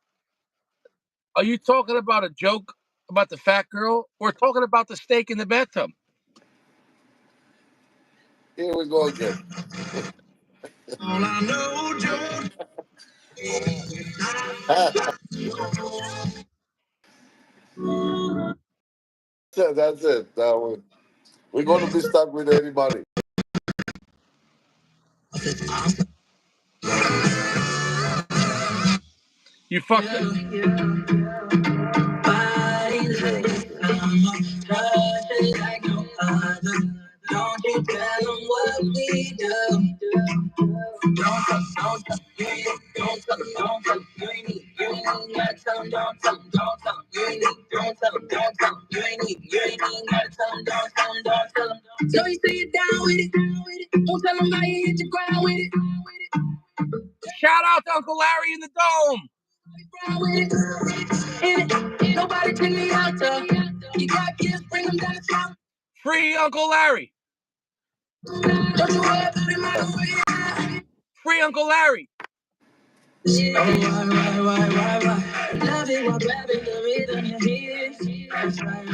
a joke about the fat girl? We're talking about the steak in the bathtub. Here we go again. All I know, Joe. That's it. We're going to be stuck with anybody. You fucked it. Yeah. Don't you tell them what we do. Don't tell them, you ain't don't tell them, don't tell them, you ain't even gotta tell them, don't tell them, you ain't don't tell them, don't tell them, you ain't even gotta tell them, don't tell them. So you say you're down with it, don't tell them how you hit the ground with it. Shout out to Uncle Larry in the dome. Ain't nobody take me out there. You got kids, bring them down to town. Free Uncle Larry. Don't you worry about it, matter where you at. Free Uncle Larry. Oh, why? Love it while grabbing the rhythm you hear. That's right.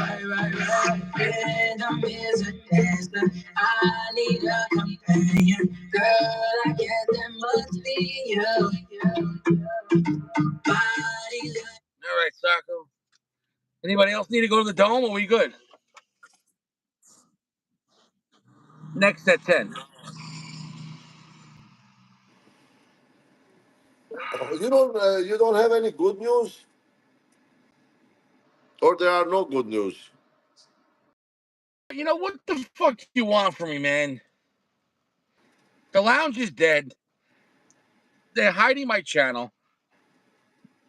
Rhythm is a dancer. I need a companion. Girl, I guess that must be you. All right, Sacco. Anybody else need to go to the dome, or we good? Next at 10. You don't have any good news, or there are no good news. You know, what the fuck you want from me, man? The lounge is dead. They're hiding my channel.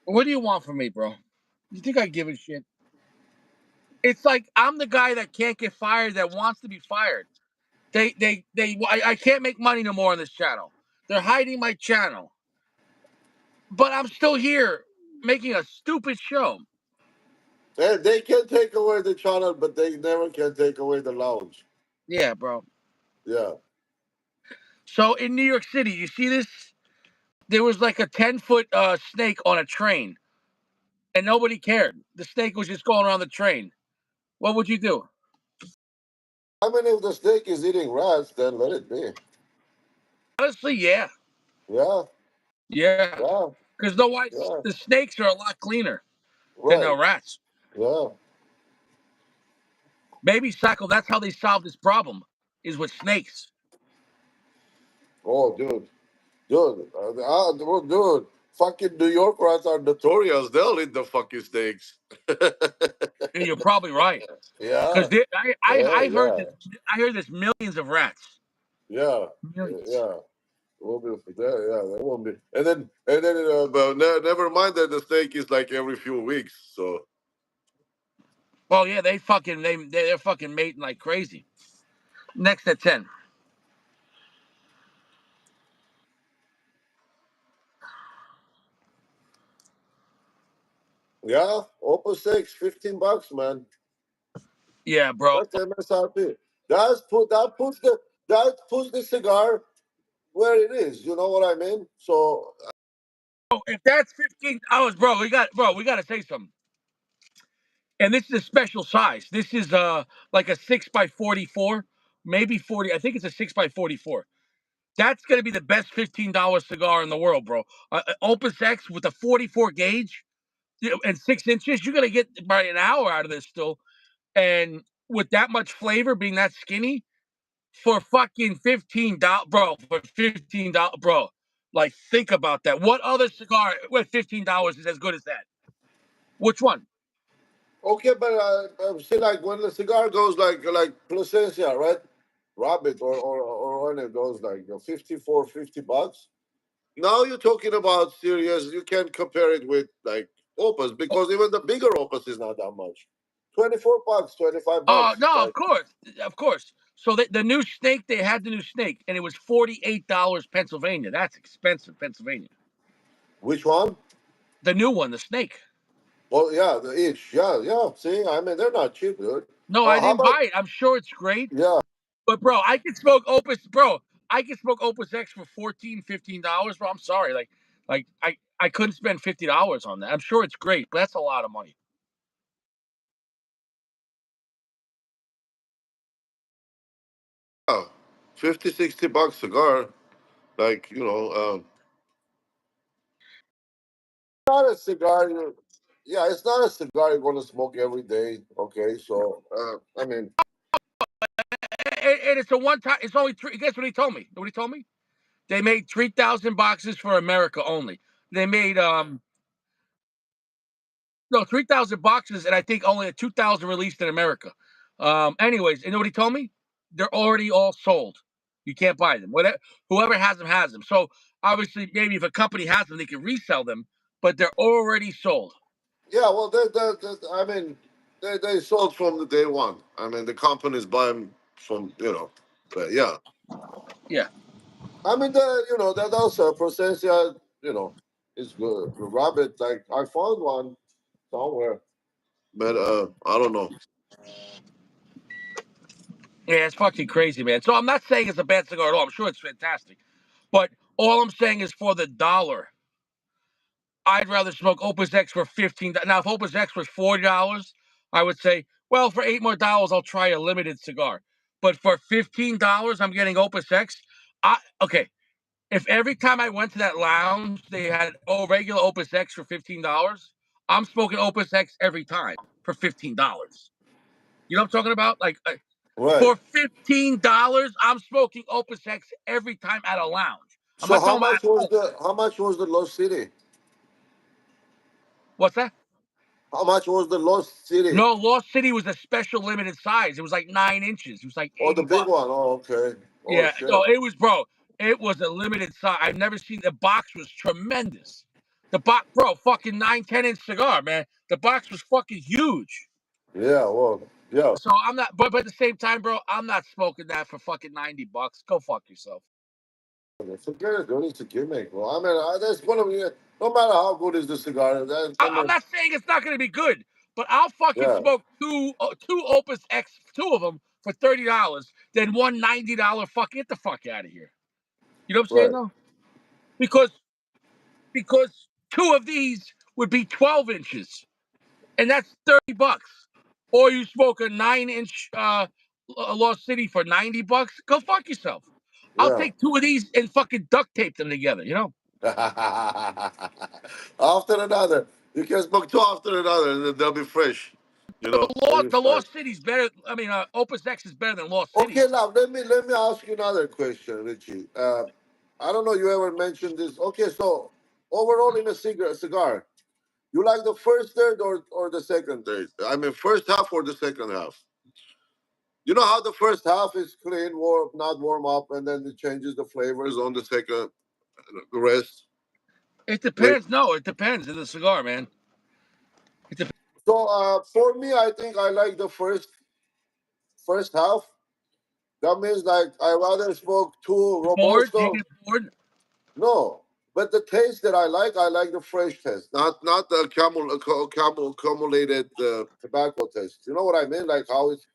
What do you want from me, bro? You think I give a shit? It's like I'm the guy that can't get fired that wants to be fired. I can't make money no more on this channel. They're hiding my channel. But I'm still here making a stupid show. They can take away the channel, but they never can take away the lounge. Yeah, bro. Yeah. So in New York City, you see this? There was like a 10-foot snake on a train, and nobody cared. The snake was just going around the train. What would you do? I mean, if the snake is eating rats, then let it be. Honestly, yeah. Yeah. Yeah. Yeah. Because Yeah. the snakes are a lot cleaner than the Right. rats. Yeah. Maybe, Sacco, that's how they solved this problem, is with snakes. Oh, dude. Fucking New York rats are notorious. They'll eat the fucking snakes. And you're probably right. Yeah. Because I heard Yeah. this. I heard there's millions of rats. Yeah. Millions. Yeah. Will be there. Yeah, there won't be. But never mind that the snake is like every few weeks. So Well, yeah, they're fucking mating like crazy. Next at 10. yeah, Opus 6, $15, man. Yeah, bro. That's MSRP. That puts the cigar where it is. You know what I mean? So Oh, if that's $15, we got to say something. And this is a special size. This is like a 6x44, maybe 40. I think it's a 6x44. That's gonna be the best $15 cigar in the world, bro. Opus X with a 44 gauge, and 6 inches. You're gonna get about an hour out of this still, and with that much flavor, being that skinny, for fucking $15, bro. For $15, bro. Like, think about that. What other cigar with $15 is as good as that? Which one? Okay, but see, like when the cigar goes like Plasencia, right? Rabbit or when it goes like 54, $50. Now you're talking about serious. You can't compare it with like Opus because even the bigger Opus is not that much. $24, $25. No, Like of course. So the new snake, they had the new snake, and it was $48 Pennsylvania. That's expensive, Pennsylvania. which one? The new one, the snake. Well, yeah, the each. Yeah, yeah. See, I mean, they're not cheap, dude. No, I How didn't about? buy it. I'm sure it's great, Yeah, but bro, I could smoke Opus, bro. I could smoke Opus X for 14, $15, bro. I'm sorry, like I couldn't spend $50 on that. I'm sure it's great, but that's a lot of money. yeah. 50, $60 cigar. Like not a cigar. Yeah, it's not a cigar you're gonna smoke every day. Okay, so I mean, And it's a one time. It's only three. Guess what he told me? You know what he told me? They made 3,000 boxes for America only. They made no 3,000 boxes, and I think only 2,000 released in America. Anyways, you know what he told me? They're already all sold. You can't buy them. Whatever, whoever has them has them. So obviously, maybe if a company has them, they can resell them, but they're already sold. yeah. Well, I mean, they sold from the day one. I mean, the companies buy them from but yeah. Yeah. I mean, that also Procencia, is good. The rabbit, like I found one somewhere, but I don't know. Yeah, it's fucking crazy, man. So I'm not saying it's a bad cigar at all. I'm sure it's fantastic. But all I'm saying is for the dollar, I'd rather smoke Opus X for 15. Now, if Opus X was $40, I would say, well, for $8 more, I'll try a limited cigar. But for $15, I'm getting Opus X. Okay. If every time I went to that lounge, they had regular Opus X for $15, I'm smoking Opus X every time for $15. You know what I'm talking about? Like Right. for $15, I'm smoking Opus X every time at a lounge. I'm So not talking about at home. how much was the Lost City? What's that? How much was the Lost City? No, Lost City was a special limited size. It was like 9 inches. It was like Oh, the 80 big bucks. one. Oh, okay. Oh Yeah, no, shit. it was, bro. It was a limited size. I've never seen the box was tremendous. The box, bro, fucking 9, 10 inch cigar, man. The box was fucking huge. Yeah. Well. Yeah. So I'm not, but at the same time, bro, I'm not smoking that for fucking $90. Go fuck yourself. Forget it, dude. It's a gimmick. Well, I mean, that's gonna be. No matter how good is the cigar, I I'm mean, not saying it's not going to be good, but I'll fucking yeah. smoke two Opus X, two of them for $30, than one $90 fuck. Get the fuck out of here. You know what I'm saying Right. though? Because two of these would be 12 inches, and that's $30. Or you smoke a 9 inch Lost City for $90. Go fuck yourself. I'll Yeah. take two of these and fucking duct tape them together. You know. After another. You can smoke two after another, and then they'll be fresh. Every The time. Lost City's better. I mean, Opus X is better than Lost Okay, City. now let me ask you another question, Richie. I don't know you ever mentioned this. Okay, so overall in a cigar, you like the first third or the second third? I mean, first half or the second half? You know how the first half is clean, warm, not warm up, and then it changes the flavors on the second, the rest. It Like depends. No, it depends on the cigar, man. It depends. so, for me, I think I like the first half. That means like I rather smoke two Bored? Do you robusto. get bored? No, but the taste that I like the fresh taste, not the camel accumulated tobacco taste. You know what I mean? Like how it's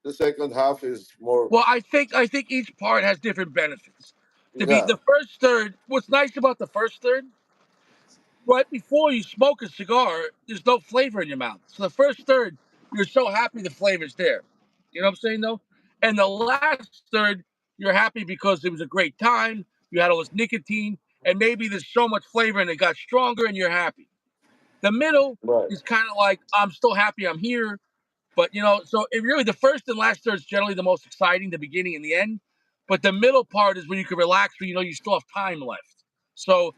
the second half is more. Well, I think each part has different benefits. To be Yeah, the first third, what's nice about the first third, right before you smoke a cigar, there's no flavor in your mouth. So the first third, you're so happy the flavor's there. You know what I'm saying, though? And the last third, you're happy because it was a great time. You had all this nicotine, and maybe there's so much flavor and it got stronger, and you're happy. The middle right, is kind of like I'm still happy I'm here, but so it really the first and last third is generally the most exciting, the beginning and the end. But the middle part is when you can relax, when you know you still have time left. So,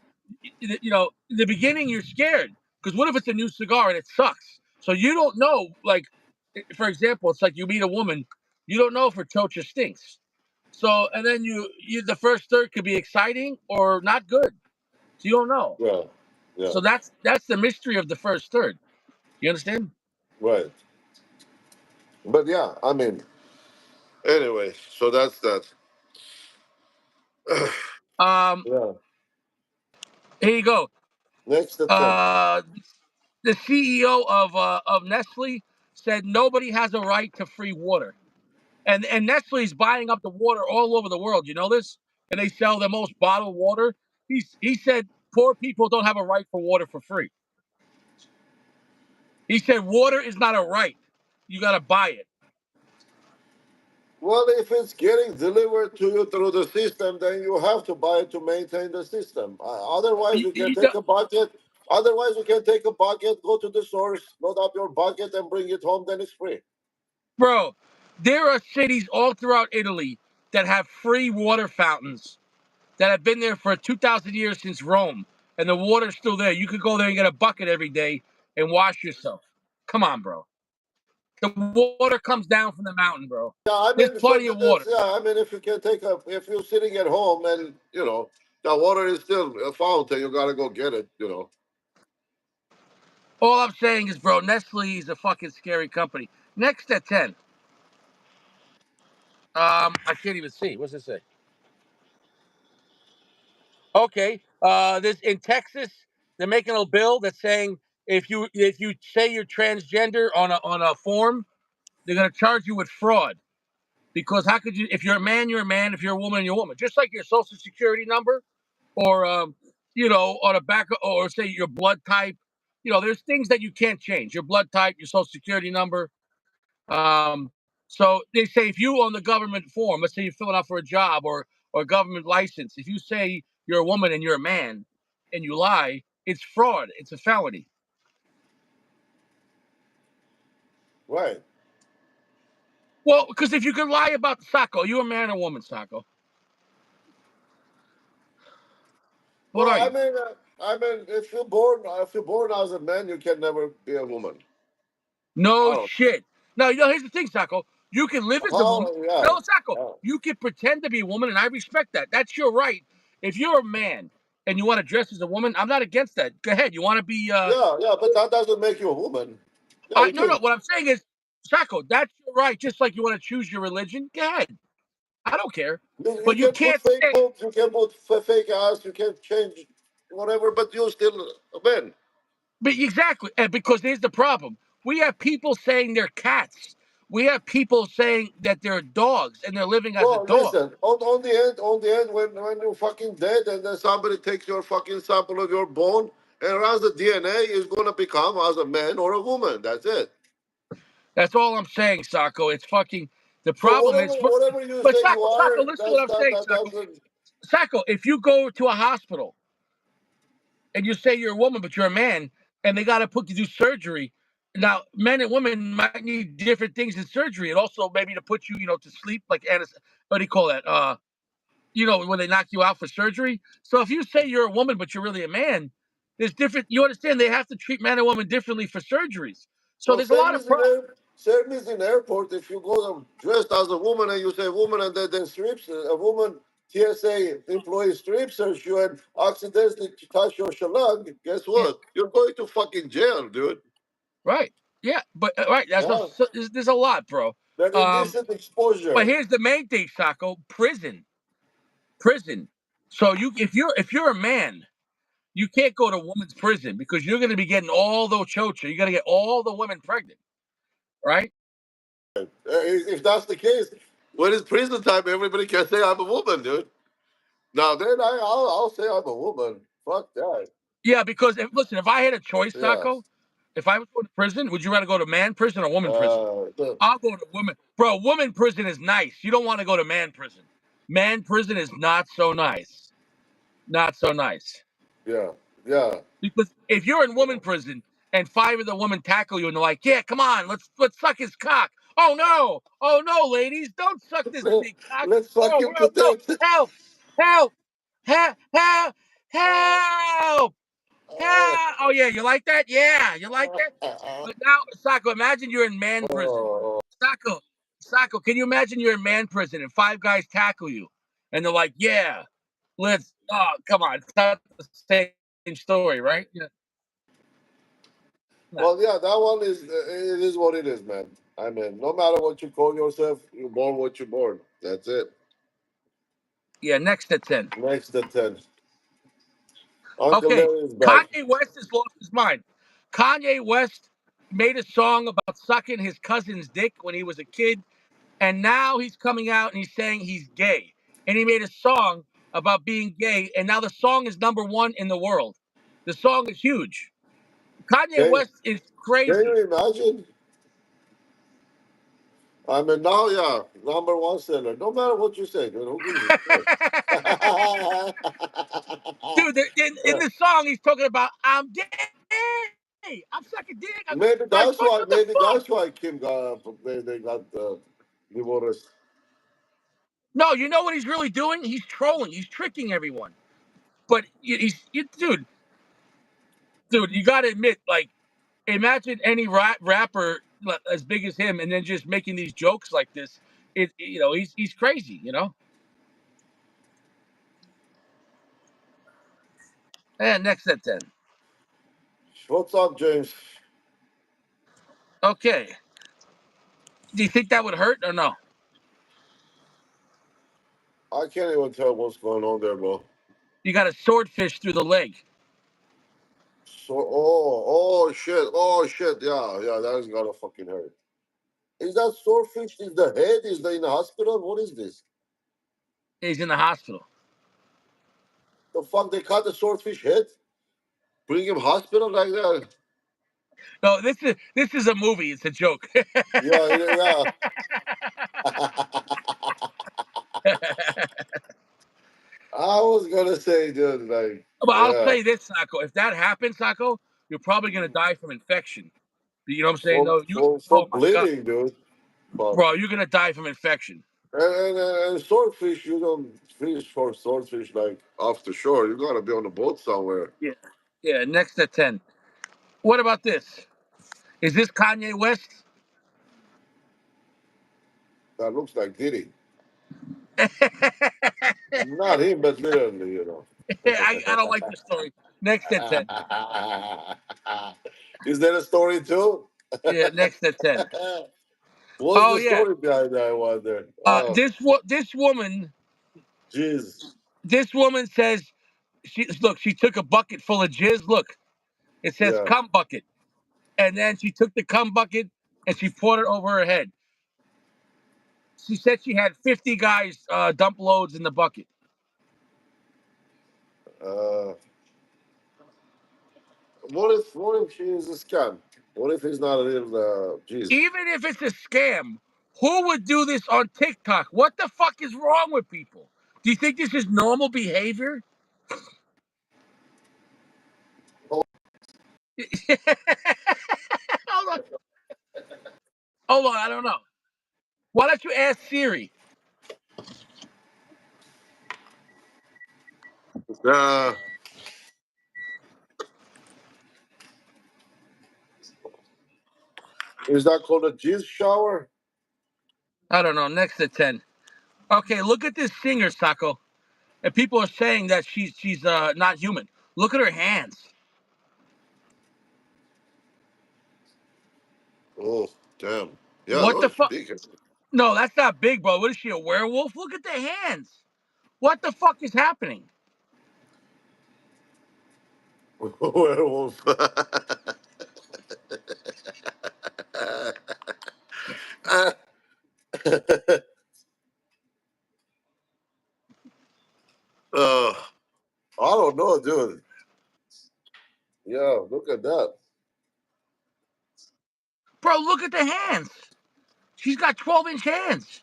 in the beginning you're scared because what if it's a new cigar and it sucks? So you don't know. Like, for example, it's like you meet a woman, you don't know if her chocha stinks. So, and then the first third could be exciting or not good. So you don't know. Yeah. Yeah. So that's the mystery of the first third. You understand? Right. But yeah, I mean, anyway, so that's that. Um, Yeah. here you go. Next attempt. Uh, the CEO of Nestle said nobody has a right to free water, and Nestle is buying up the water all over the world. You know this, and they sell the most bottled water. He said poor people don't have a right for water for free. He said water is not a right. You got to buy it. Well, if it's getting delivered to you through the system, then you have to buy it to maintain the system. Otherwise, you can You take a bucket. Otherwise, you can take a bucket, go to the source, load up your bucket, and bring it home. Then it's free. Bro, there are cities all throughout Italy that have free water fountains that have been there for 2,000 years since Rome, and the water's still there. You could go there and get a bucket every day and wash yourself. Come on, bro. The water comes down from the mountain, bro. Yeah, I There's mean, so plenty of that's water. yeah. I mean, if you can take a, if you're sitting at home and the water is still a fountain, you gotta go get it. All I'm saying is, bro, Nestle is a fucking scary company. Next at 10. I can't even see. What's it say? Okay. This in Texas, they're making a bill that's saying if you say you're transgender on a form, they're gonna charge you with fraud. Because how could you? If you're a man, you're a man. If you're a woman, you're a woman. Just like your social security number, or on a back, or say your blood type. There's things that you can't change. Your blood type, your social security number. Um, so they say if you on the government form, let's say you're filling out for a job or a government license, if you say you're a woman and you're a man and you lie, it's fraud. It's a felony. Right. Well, because if you could lie about Sacco, you a man or woman, Sacco? What Well, are you? I mean, if you're born as a man, you can never be a woman. I No don't. shit. No, here's the thing, Sacco. You can live as a woman. Oh yeah. No, Sacco. Oh, You can pretend to be a woman, and I respect that. That's your right. If you're a man and you want to dress as a woman, I'm not against that. Go ahead. You want to be yeah, yeah, but that doesn't make you a woman. Yeah, I you no, no. can What I'm saying is, Sacco, that's your right. Just like you want to choose your religion, go ahead. I don't care. you But you can put can't fake say boobs, you can put fake ass, you can change whatever, but you're still a man. but exactly. And because here's the problem. We have people saying they're cats. We have people saying that they're dogs and they're living as a Well, dog. listen, on the end, when you're fucking dead, and then somebody takes your fucking sample of your bone and runs the DNA, is gonna become as a man or a woman. That's it. That's all I'm saying, Sacco. It's fucking the So problem is whatever you but say you Sacco, are, listen to what I'm saying, that Sacco. doesn't. Sacco, if you go to a hospital and you say you're a woman, but you're a man, and they got to put you through surgery. Now, men and women might need different things in surgery, and also maybe to put you, to sleep, like what do you call that? When they knock you out for surgery. So if you say you're a woman, but you're really a man, there's different. You understand? They have to treat men and women differently for surgeries. So Well, there's a lot of problems. same is in airport. If you go dressed as a woman and you say woman and then strips a woman, TSA employee strips search you and accidentally touch your shalung, guess Yeah, what? You're going to fucking jail, dude. right. Yeah, but right. That's Yeah. there's a lot, bro. That Um, indecent but exposure. here's the main thing, Sacco. Prison. So if you're a man, you can't go to women's prison because you're going to be getting all the chocha. You're going to get all the women pregnant, right? If that's the case, when it's prison time, everybody can say I'm a woman, dude. Now then, I'll say I'm a woman. Fuck that. Yeah, because listen, if I had a choice, Yeah. Sacco, if I was going to prison, would you rather go to man prison or woman prison? Uh, I'll go to woman. Bro, woman prison is nice. You don't want to go to man prison. Man prison is not so nice. Not so nice. yeah. Yeah. Because if you're in Yeah. woman prison and five of the women tackle you and they're like, "Yeah, come on, let's suck his cock." Oh no, ladies, don't suck this big cock. Let's Oh fucking no, protect. help, help, help, help. Help! Help! Oh yeah, you like that? Yeah, you like that? But now, Sacco, imagine you're in man prison. Oh, Sacco, Sacco, can you imagine you're in man prison and five guys tackle you, and they're like, "Yeah, let's." Oh, come on, it's not the same story, right? Yeah. No. well, yeah, that one is it is what it is, man. I mean, no matter what you call yourself, you're born what you're born. That's it. Yeah, next at 10. Next to 10. Uncle Okay, Larry is back. Kanye West has lost his mind. Kanye West made a song about sucking his cousin's dick when he was a kid, and now he's coming out and he's saying he's gay. And he made a song about being gay, and now the song is number one in the world. The song is huge. Kanye Can, West is can crazy. you imagine? I mean, now, yeah, number one seller. No matter what you say, dude, who gives a shit? Dude, in the song, he's talking about, I'm gay. I'm sucking dick. maybe Like, that's what why. the Maybe fuck? that's why Kim got they got divorced. No, you know what he's really doing? He's trolling. He's tricking everyone. But dude, you got to admit, like, imagine any rapper as big as him, and then just making these jokes like this. He's crazy. And next at 10. What's up, James? Okay, do you think that would hurt or no? I can't even tell what's going on there, bro. You got a swordfish through the leg. So, oh shit, yeah, yeah, that's gotta fucking hurt. Is that swordfish? Is the head? Is they in the hospital? What is this? He's in the hospital. The fuck? They cut the swordfish head? Bring him hospital like that? No, this is a movie. It's a joke. Yeah, yeah. I was gonna say, dude, like, But I'll yeah, say this, Sacco. If that happens, Sacco, you're probably gonna die from infection. You know what I'm saying? No, for oh my god, bleeding, dude. Fuck. bro, you're gonna die from infection. And swordfish, you don't fish for swordfish like off the shore. You gotta be on a boat somewhere. Yeah, yeah. Next at 10. What about this? Is this Kanye West? That looks like Diddy. I Not him, but literally, you know. I don't like this story. Next at 10. Is there a story too? Yeah, next at 10. What's Oh the yeah. story behind that? I wonder. Oh, jeez. This woman says she took a bucket full of jizz. Look, it says Yeah. cum bucket, and then she took the cum bucket and she poured it over her head. She said she had 50 guys dump loads in the bucket. Uh, what if she is a scam? What if he's not a real jeez? Even if it's a scam, who would do this on TikTok? What the fuck is wrong with people? Do you think this is normal behavior? hold on, hold on. I don't know. Why don't you ask Siri? Uh, is that called a jizz shower? I don't know. Next to 10. Okay, look at this singer, Sacco. And people are saying that she's not human. Look at her hands. Oh, damn. Yeah, What the those fuck? big. No, that's not big, bro. What is she, a werewolf? Look at the hands. What the fuck is happening? Werewolf. uh, I don't know, dude. Yeah, look at that. Bro, look at the hands. She's got 12-inch hands.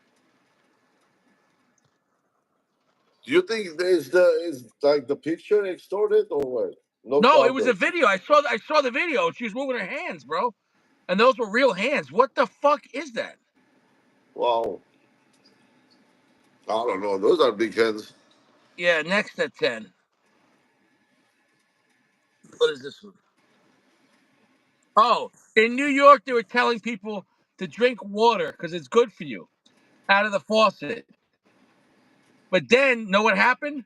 Do you think is like the picture extorted or what? No No, it was a counter. video. I saw the video. She was moving her hands, bro. And those were real hands. What the fuck is that? Wow. I don't know. Those are big hands. Yeah, next at 10. What is this one? Oh, in New York, they were telling people to drink water because it's good for you out of the faucet. But then, know what happened?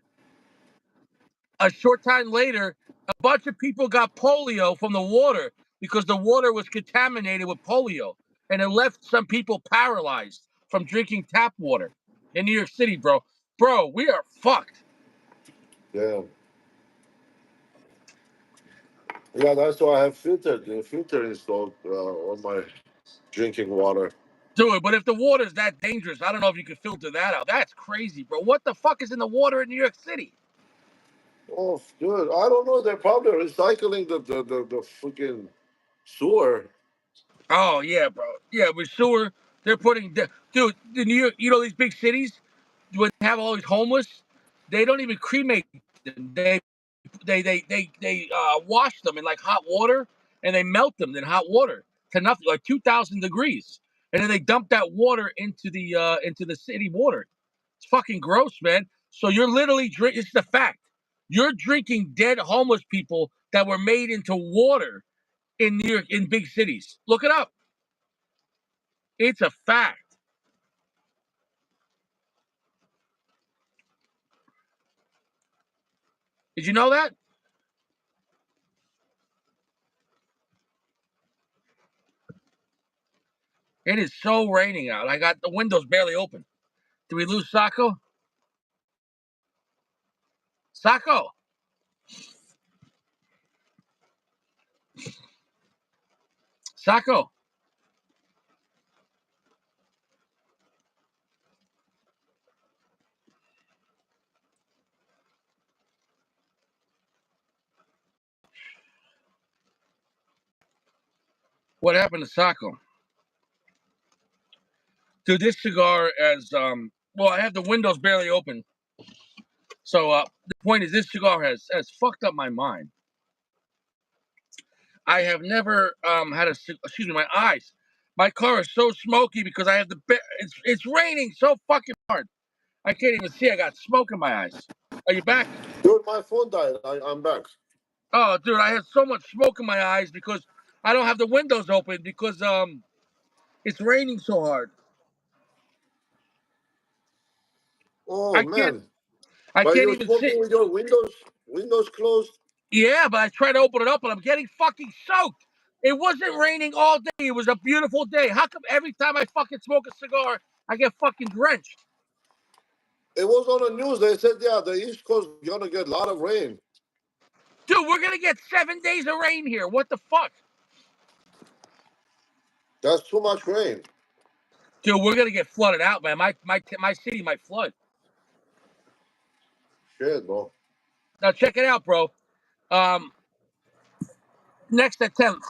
A short time later, a bunch of people got polio from the water because the water was contaminated with polio. And it left some people paralyzed from drinking tap water in New York City, bro. Bro, we are fucked. Yeah. Yeah, that's why I have filter installed on my drinking water. Dude, but if the water's that dangerous, I don't know if you can filter that out. That's crazy, bro. What the fuck is in the water in New York City? Oh, dude, I don't know. They're probably recycling the freaking sewer. Oh yeah, bro. Yeah, with sewer, they're putting dude, the New York, these big cities when they have all these homeless, they don't even cremate them. They wash them in like hot water and they melt them in hot water to nothing, like 2,000 degrees, and then they dump that water into the city water. It's fucking gross, man. So you're literally drink. It's the fact. You're drinking dead homeless people that were made into water in New York in big cities. Look it up. It's a fact. Did you know that? It is so raining out. I got the windows barely open. Did we lose Sacco? Sacco, Sacco. What happened to Sacco? Dude, this cigar has well, I have the windows barely open. So the point is this cigar has fucked up my mind. I have never had a excuse me, my eyes. My car is so smoky because I have it's raining so fucking hard. I can't even see. I got smoke in my eyes. Are you back? Dude, my phone died. I'm back. Oh, dude, I have so much smoke in my eyes because I don't have the windows open because it's raining so hard. Oh I can't man, I but can't you're even see. smoking with your windows closed. Yeah, but I try to open it up and I'm getting fucking soaked. It wasn't raining all day. It was a beautiful day. How come every time I fucking smoke a cigar, I get fucking drenched? It was on the news. They said, yeah, the East Coast gonna get a lot of rain. Dude, we're gonna get 7 days of rain here. What the fuck? That's too much rain. Dude, we're gonna get flooded out, man. My city might flood. Shit, bro. Now check it out, bro. Um, next attempt.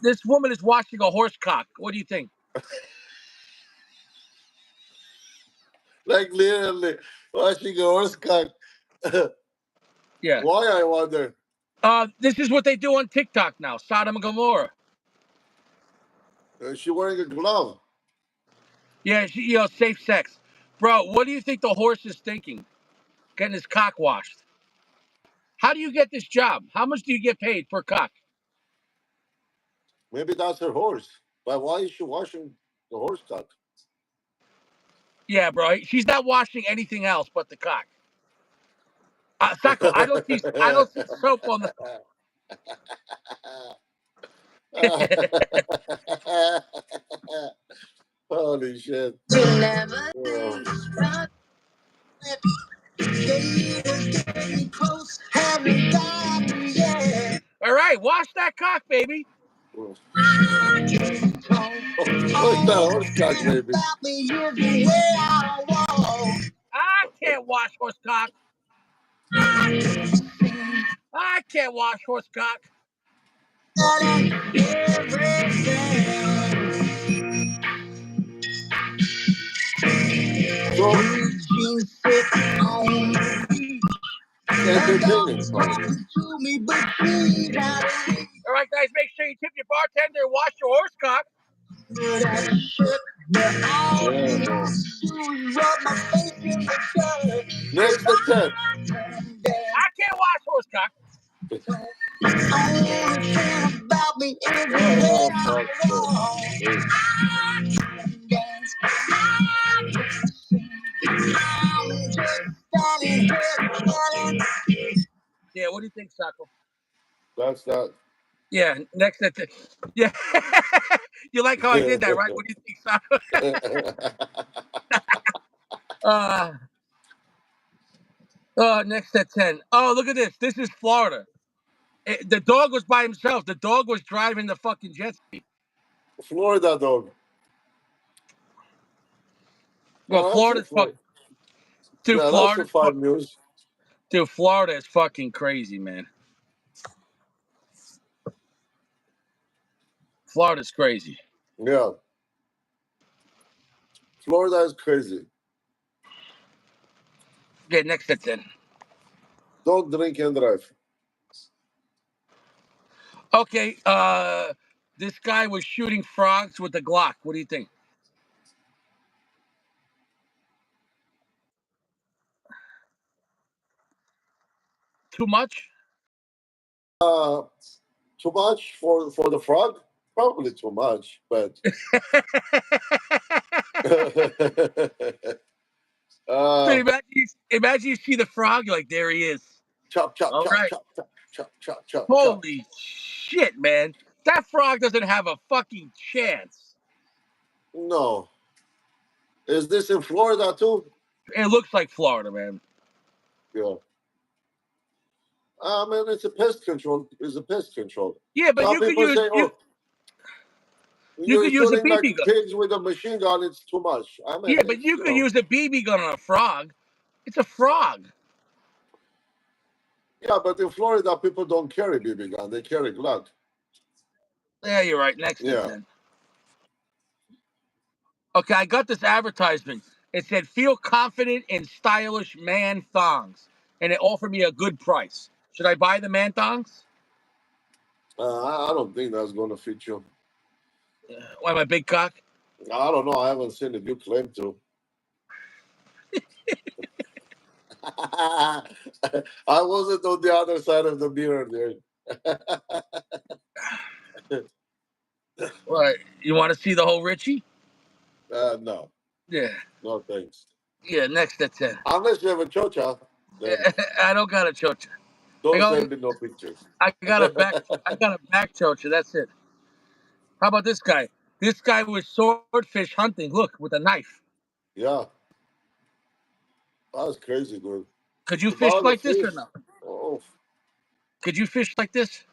This woman is washing a horse cock. What do you think? Like literally watching a horse cock. Yeah. Why, I wonder? This is what they do on TikTok now. Sodom and Gomorrah. Is she wearing a glove? Yeah, safe sex. Bro, what do you think the horse is thinking? Getting his cock washed. How do you get this job? How much do you get paid per cock? Maybe that's her horse. But why is she washing the horse cock? Yeah, bro. She's not washing anything else but the cock. Sacco, I don't see soap on the. Holy shit. Oh. All right, wash that cock, baby. What's that horse cock, baby? I can't wash horse cock. I can't wash horse cock. So entertaining, probably. All right, guys, make sure you tip your bartender and wash your horse cock. Yeah, bro. Next attempt. I can't wash horse cock. Sacco? That's that. Yeah, next at yeah. You like how I did that, right? What do you think, Sacco? Uh, next at 10. Oh, look at this. This is Florida. The dog was by himself. The dog was driving the fucking jet ski. Florida dog. Well, Florida's fucking. Dude, Yeah, that's the five news. Dude, Florida is fucking crazy, man. Florida's crazy. Yeah, Florida is crazy. Okay, next at 10. Don't drink and drive. Okay, this guy was shooting frogs with a Glock. What do you think? Too much? Uh, Too much for the frog? Probably too much, but Dude, uh, imagine you see the frog, you're like, there he is. chop, chop, All chop, right. chop, chop, chop, chop, chop, chop. Holy shit, man. That frog doesn't have a fucking chance. No, is this in Florida too? It looks like Florida, man. Yeah. I mean, it's a pest control. It's a pest control. Yeah, but Some people say, "Oh, you you're could use a shooting like BB gun. pigs with a machine gun. It's too much." I mean, Yeah, but it's you could use a BB gun on a frog. It's a frog. yeah, but in Florida, people don't carry BB gun. They carry Glock. Yeah, you're right. Next at Yeah. 10. Okay, I got this advertisement. It said, feel confident in stylish man thongs. And it offered me a good price. Should I buy the man thongs? I don't think that's going to fit you. Why, my big cock? I don't know. I haven't seen it. You claim to. I wasn't on the other side of the mirror there. What? You want to see the whole Richie? No, Yeah. no thanks. Yeah, next at 10. Unless you have a chocha, then I don't got a chocha. I don't got, send me no pictures. I got a back. I got a back chocha. That's it. How about this guy? This guy was swordfish hunting. Look, with a knife. Yeah, that's crazy, dude. Could you To fish bother the like this or fish? no? Oh, Could you fish like this?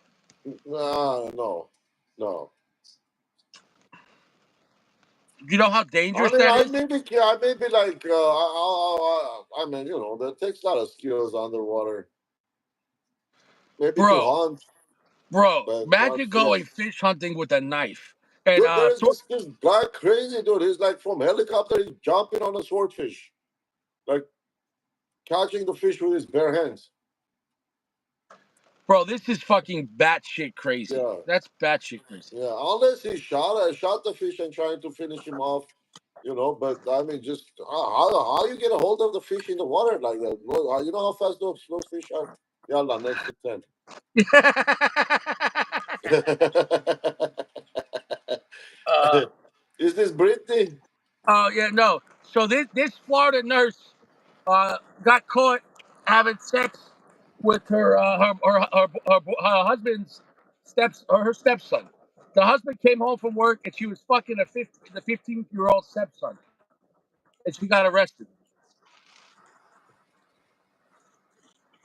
nah, no, no. You know how I dangerous mean, that is, I maybe like, I mean, that takes a lot of skills underwater. Maybe to bro. hunt, Bro, but not imagine going fish. fish hunting with a knife. And Dude, there is sword, this guy crazy dude. He's like from helicopter. He's jumping on a swordfish, like catching the fish with his bare hands. bro, this is fucking batshit crazy. Yeah, That's batshit crazy. yeah. Unless he shot the fish and trying to finish him off, But I mean, just how you get a hold of the fish in the water like that? Well, you know how fast those fish are. Yalla, next to 10. uh, Is this Brittany? oh yeah, no. So this Florida nurse got caught having sex with her husband's her stepson. The husband came home from work and she was fucking the 15-year-old stepson, and she got arrested.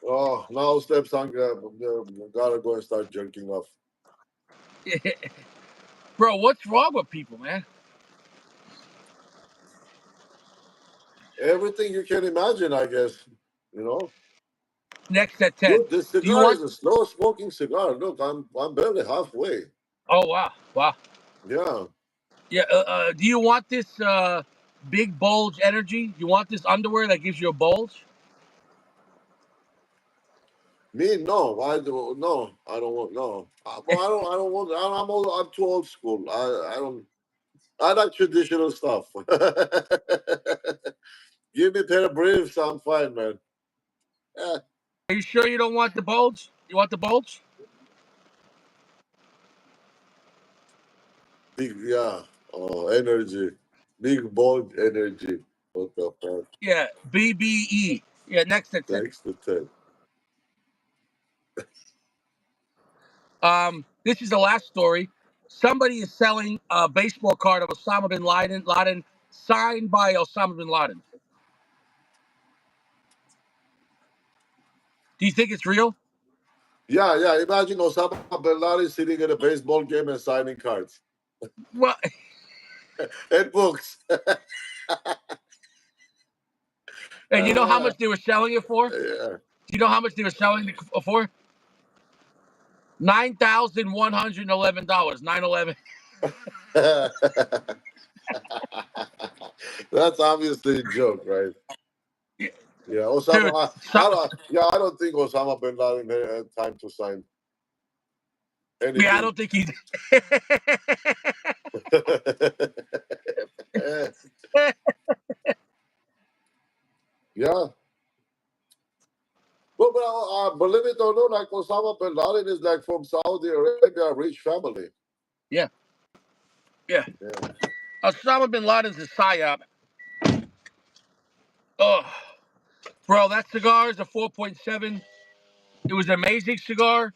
Oh, now stepson gotta go and start jerking off. Bro, what's wrong with people, man? Everything you can imagine, I guess. You know, Next at 10. dude, this Do you cigar is want? a slow smoking cigar. Look, I'm barely halfway. Oh wow, wow. Yeah, Yeah. Do you want this big bulge energy? You want this underwear that gives you a bulge? me no, I do no, I don't want no. Well, I don't want. I'm too old school. I don't. I like traditional stuff. Give me a pair of briefs, I'm fine, man. Yeah, Are you sure you don't want the bulge? You want the bulge? big yeah. Oh, energy, big bold energy. What the fuck? Yeah, BBE. Yeah, next at 10. Thanks to 10. This is the last story. Somebody is selling a baseball card of Osama bin Laden signed by Osama bin Laden. Do you think it's real? Yeah, yeah. Imagine Osama bin Laden sitting at a baseball game and signing cards Well, and books. and you know how much they were selling it for? Do Yeah. you know how much they were selling it for? $9,111. 911. That's obviously a joke, right? Yeah, Osama. Dude, I don't think Osama bin Laden had time to sign yeah, I anything. don't think he's. Yeah. Well, but believe it or not, like Osama bin Laden is like from Saudi Arabia, rich family. Yeah, yeah. Yeah. Osama bin Laden's a psyop. Oh, bro, that cigar is a 4.7. It was an amazing cigar.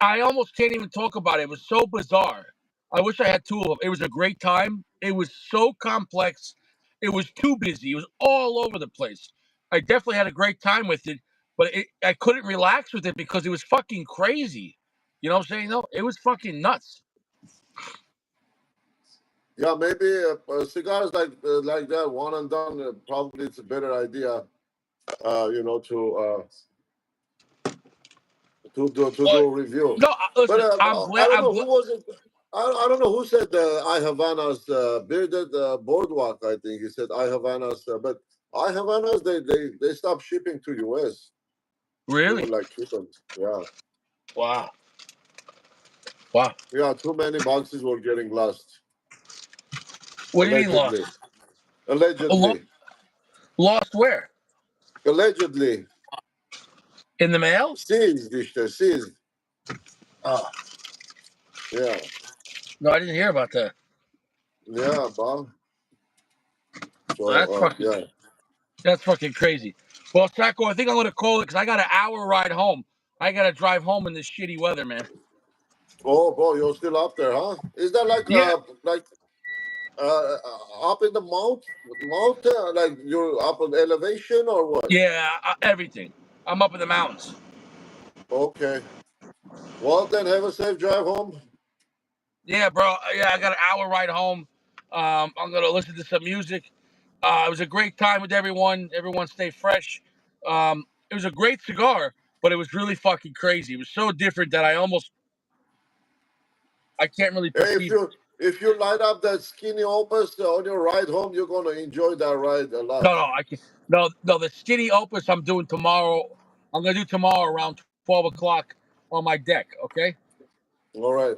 I almost can't even talk about it. It was so bizarre. I wish I had two of them. It was a great time. It was so complex. It was too busy. It was all over the place. I definitely had a great time with it, but I couldn't relax with it because it was fucking crazy. You know what I'm saying? No, it was fucking nuts. Yeah, maybe cigars like that, one and done. Probably it's a better idea. To do But a review. no, But listen, I'm I glad. don't I'm know glad. who was it. I don't know who said I Havana's bearded boardwalk. I think he said I Havana's, but I Havana's they stopped shipping to US. They Really? would like keep them. Yeah, Wow. Wow. yeah. Too many boxes were getting lost. What do you mean Allegedly, lost? Lo- allegedly, Lost where? allegedly. In the mail? Seized, işte, seized. Oh, Yeah, no, I didn't hear about that. yeah, Bob. Well, that's So fucking. yeah. That's fucking crazy. Well, Sacco, I think I'm gonna call it because I got an hour ride home. I gotta drive home in this shitty weather, man. Oh, boy, you're still up there, huh? Is that Yeah, up in the mountain, like you're up on elevation or what? yeah, everything. I'm up in the mountains. Okay. Well, then have a safe drive home. Yeah, bro. Yeah, I got an hour ride home. I'm gonna listen to some music. It was a great time with everyone. Everyone stay fresh. It was a great cigar, but it was really fucking crazy. It was so different that I can't really Hey, if proceed. you light up that skinny opus on your ride home, you're gonna enjoy that ride a lot. No, no, I can no, no. The skinny opus I'm doing tomorrow. I'm gonna do tomorrow around 12 o'clock on my deck. Okay, All right.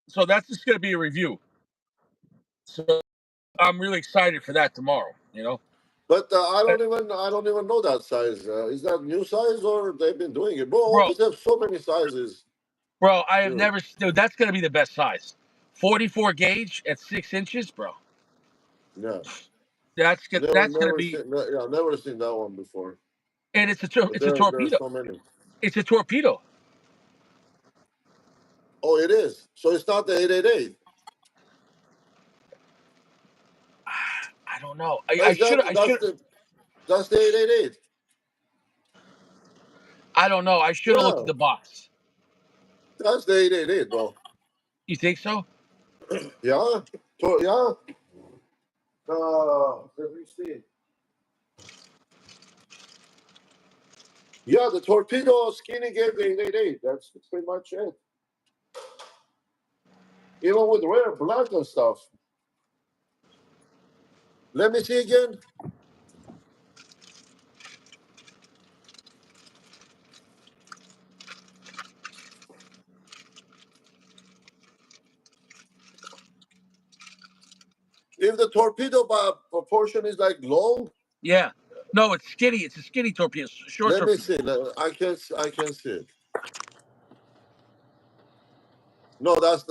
so that's just gonna be a review. So I'm really excited for that tomorrow. But Uh, I don't even know that size. Is that new size or they've been doing it? Bro, bro, opus have so many sizes, bro. I have dude. never. Dude, that's gonna be the best size. 44 gauge at 6 inches, bro. Yeah. That's gonna Never be. seen that. Yeah, never seen that one before. And But it's a there's torpedo. so many. It's a torpedo. Oh, it is. So it's not the 888. I don't know. I Is should. that that's the 888? I don't know. I should have looked at Yeah, the box. that's the 888, bro. You think so? Yeah, yeah. Let me see. Yeah, the torpedo skinny gave the 888. That's pretty much it. Even with rare blood and stuff. Let me see again. If the torpedo by proportion is like long, Yeah. No, it's skinny. It's a skinny torpedo, short let me torpedo. see. I can see it. No, that's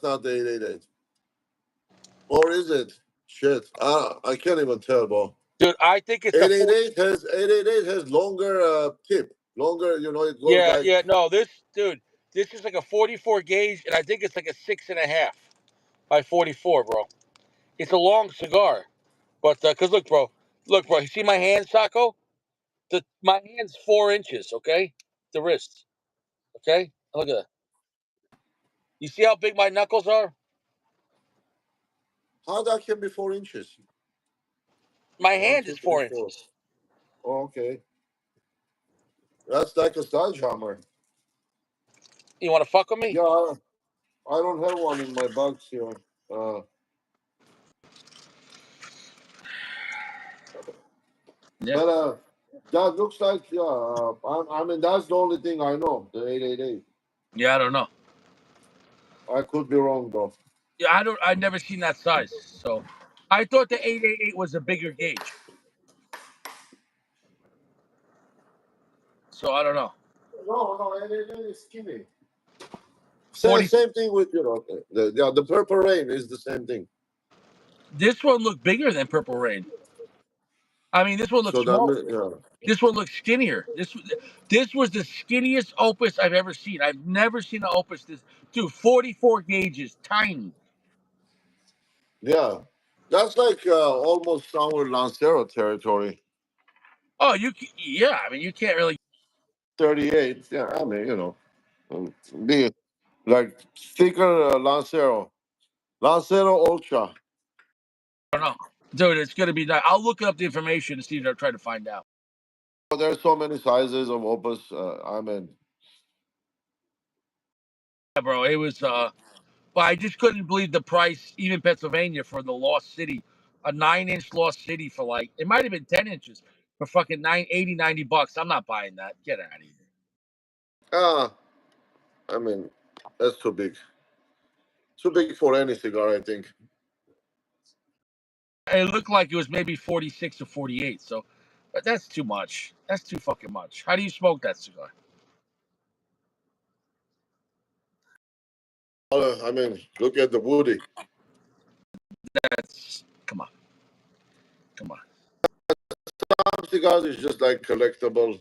not the 888. Or is it? Shit. I can't even tell, bro. Dude, I think it's a 40. 888 has longer tip. longer. You know, it goes Yeah, like. yeah. No, this dude, this is like a 44 gauge, and I think it's like a 6.5 by 44, bro. It's a long cigar, but cause look, bro. You see my hand, Sacco? My hand's 4 inches. Okay, the wrist. Okay, look at that. You see how big my knuckles are? How that can be 4 inches? My One, hand two, is three, four four. inches. Oh, okay, that's like a sledgehammer. You want to fuck with me? Yeah, I don't have one in my box here. Uh, Yeah, but that looks like yeah. I mean, that's the only thing I know. The 888. yeah. I don't know. I could be wrong though. Yeah, I don't. I've never seen that size, so I thought the 888 was a bigger gauge. So I don't know. No, no, 888 is skinny. Same, 40. same thing with the purple rain is the same thing. This one looked bigger than Purple Rain. I mean, this one looks So that smaller. yeah. This one looks skinnier. This was the skinniest opus I've ever seen. I've never seen an opus this. Dude, 44 gauges, tiny. Yeah, that's like almost our Lancero territory. Oh, yeah. I mean, you can't really. 38. Yeah, I mean, be like thicker Lancero. Lancero Ultra. I don't know, dude. It's gonna be nice. I'll look up the information to see if I try to find out. Oh, there's so many sizes of Opus. I mean, Yeah, bro. It was. But I just couldn't believe the price, even Pennsylvania, for the Lost City, a 9 inch Lost City for like it might have been 10 inches for fucking 90 bucks. I'm not buying that. Get out of here. ah, I mean, that's too big. Too big for any cigar, I think. It looked like it was maybe 46 or 48. So, but that's too much. That's too fucking much. How do you smoke that cigar? I mean, look at the woody. That's come on, come on. Some cigars is just like collectible.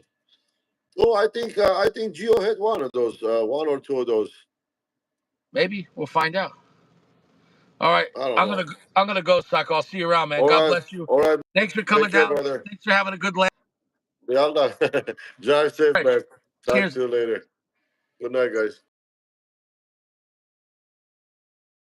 Oh, I think Gio had one of those, one or two of those. Maybe we'll find out. All right, I don't I'm know. gonna I'm gonna go, Sacco. I'll see you around, man. All God right, bless you. all right. Thanks for Take coming care, down. brother. Thanks for having a good land. Yalla. Drive safe, All right, man. Talk cheers. to you later. Good night, guys.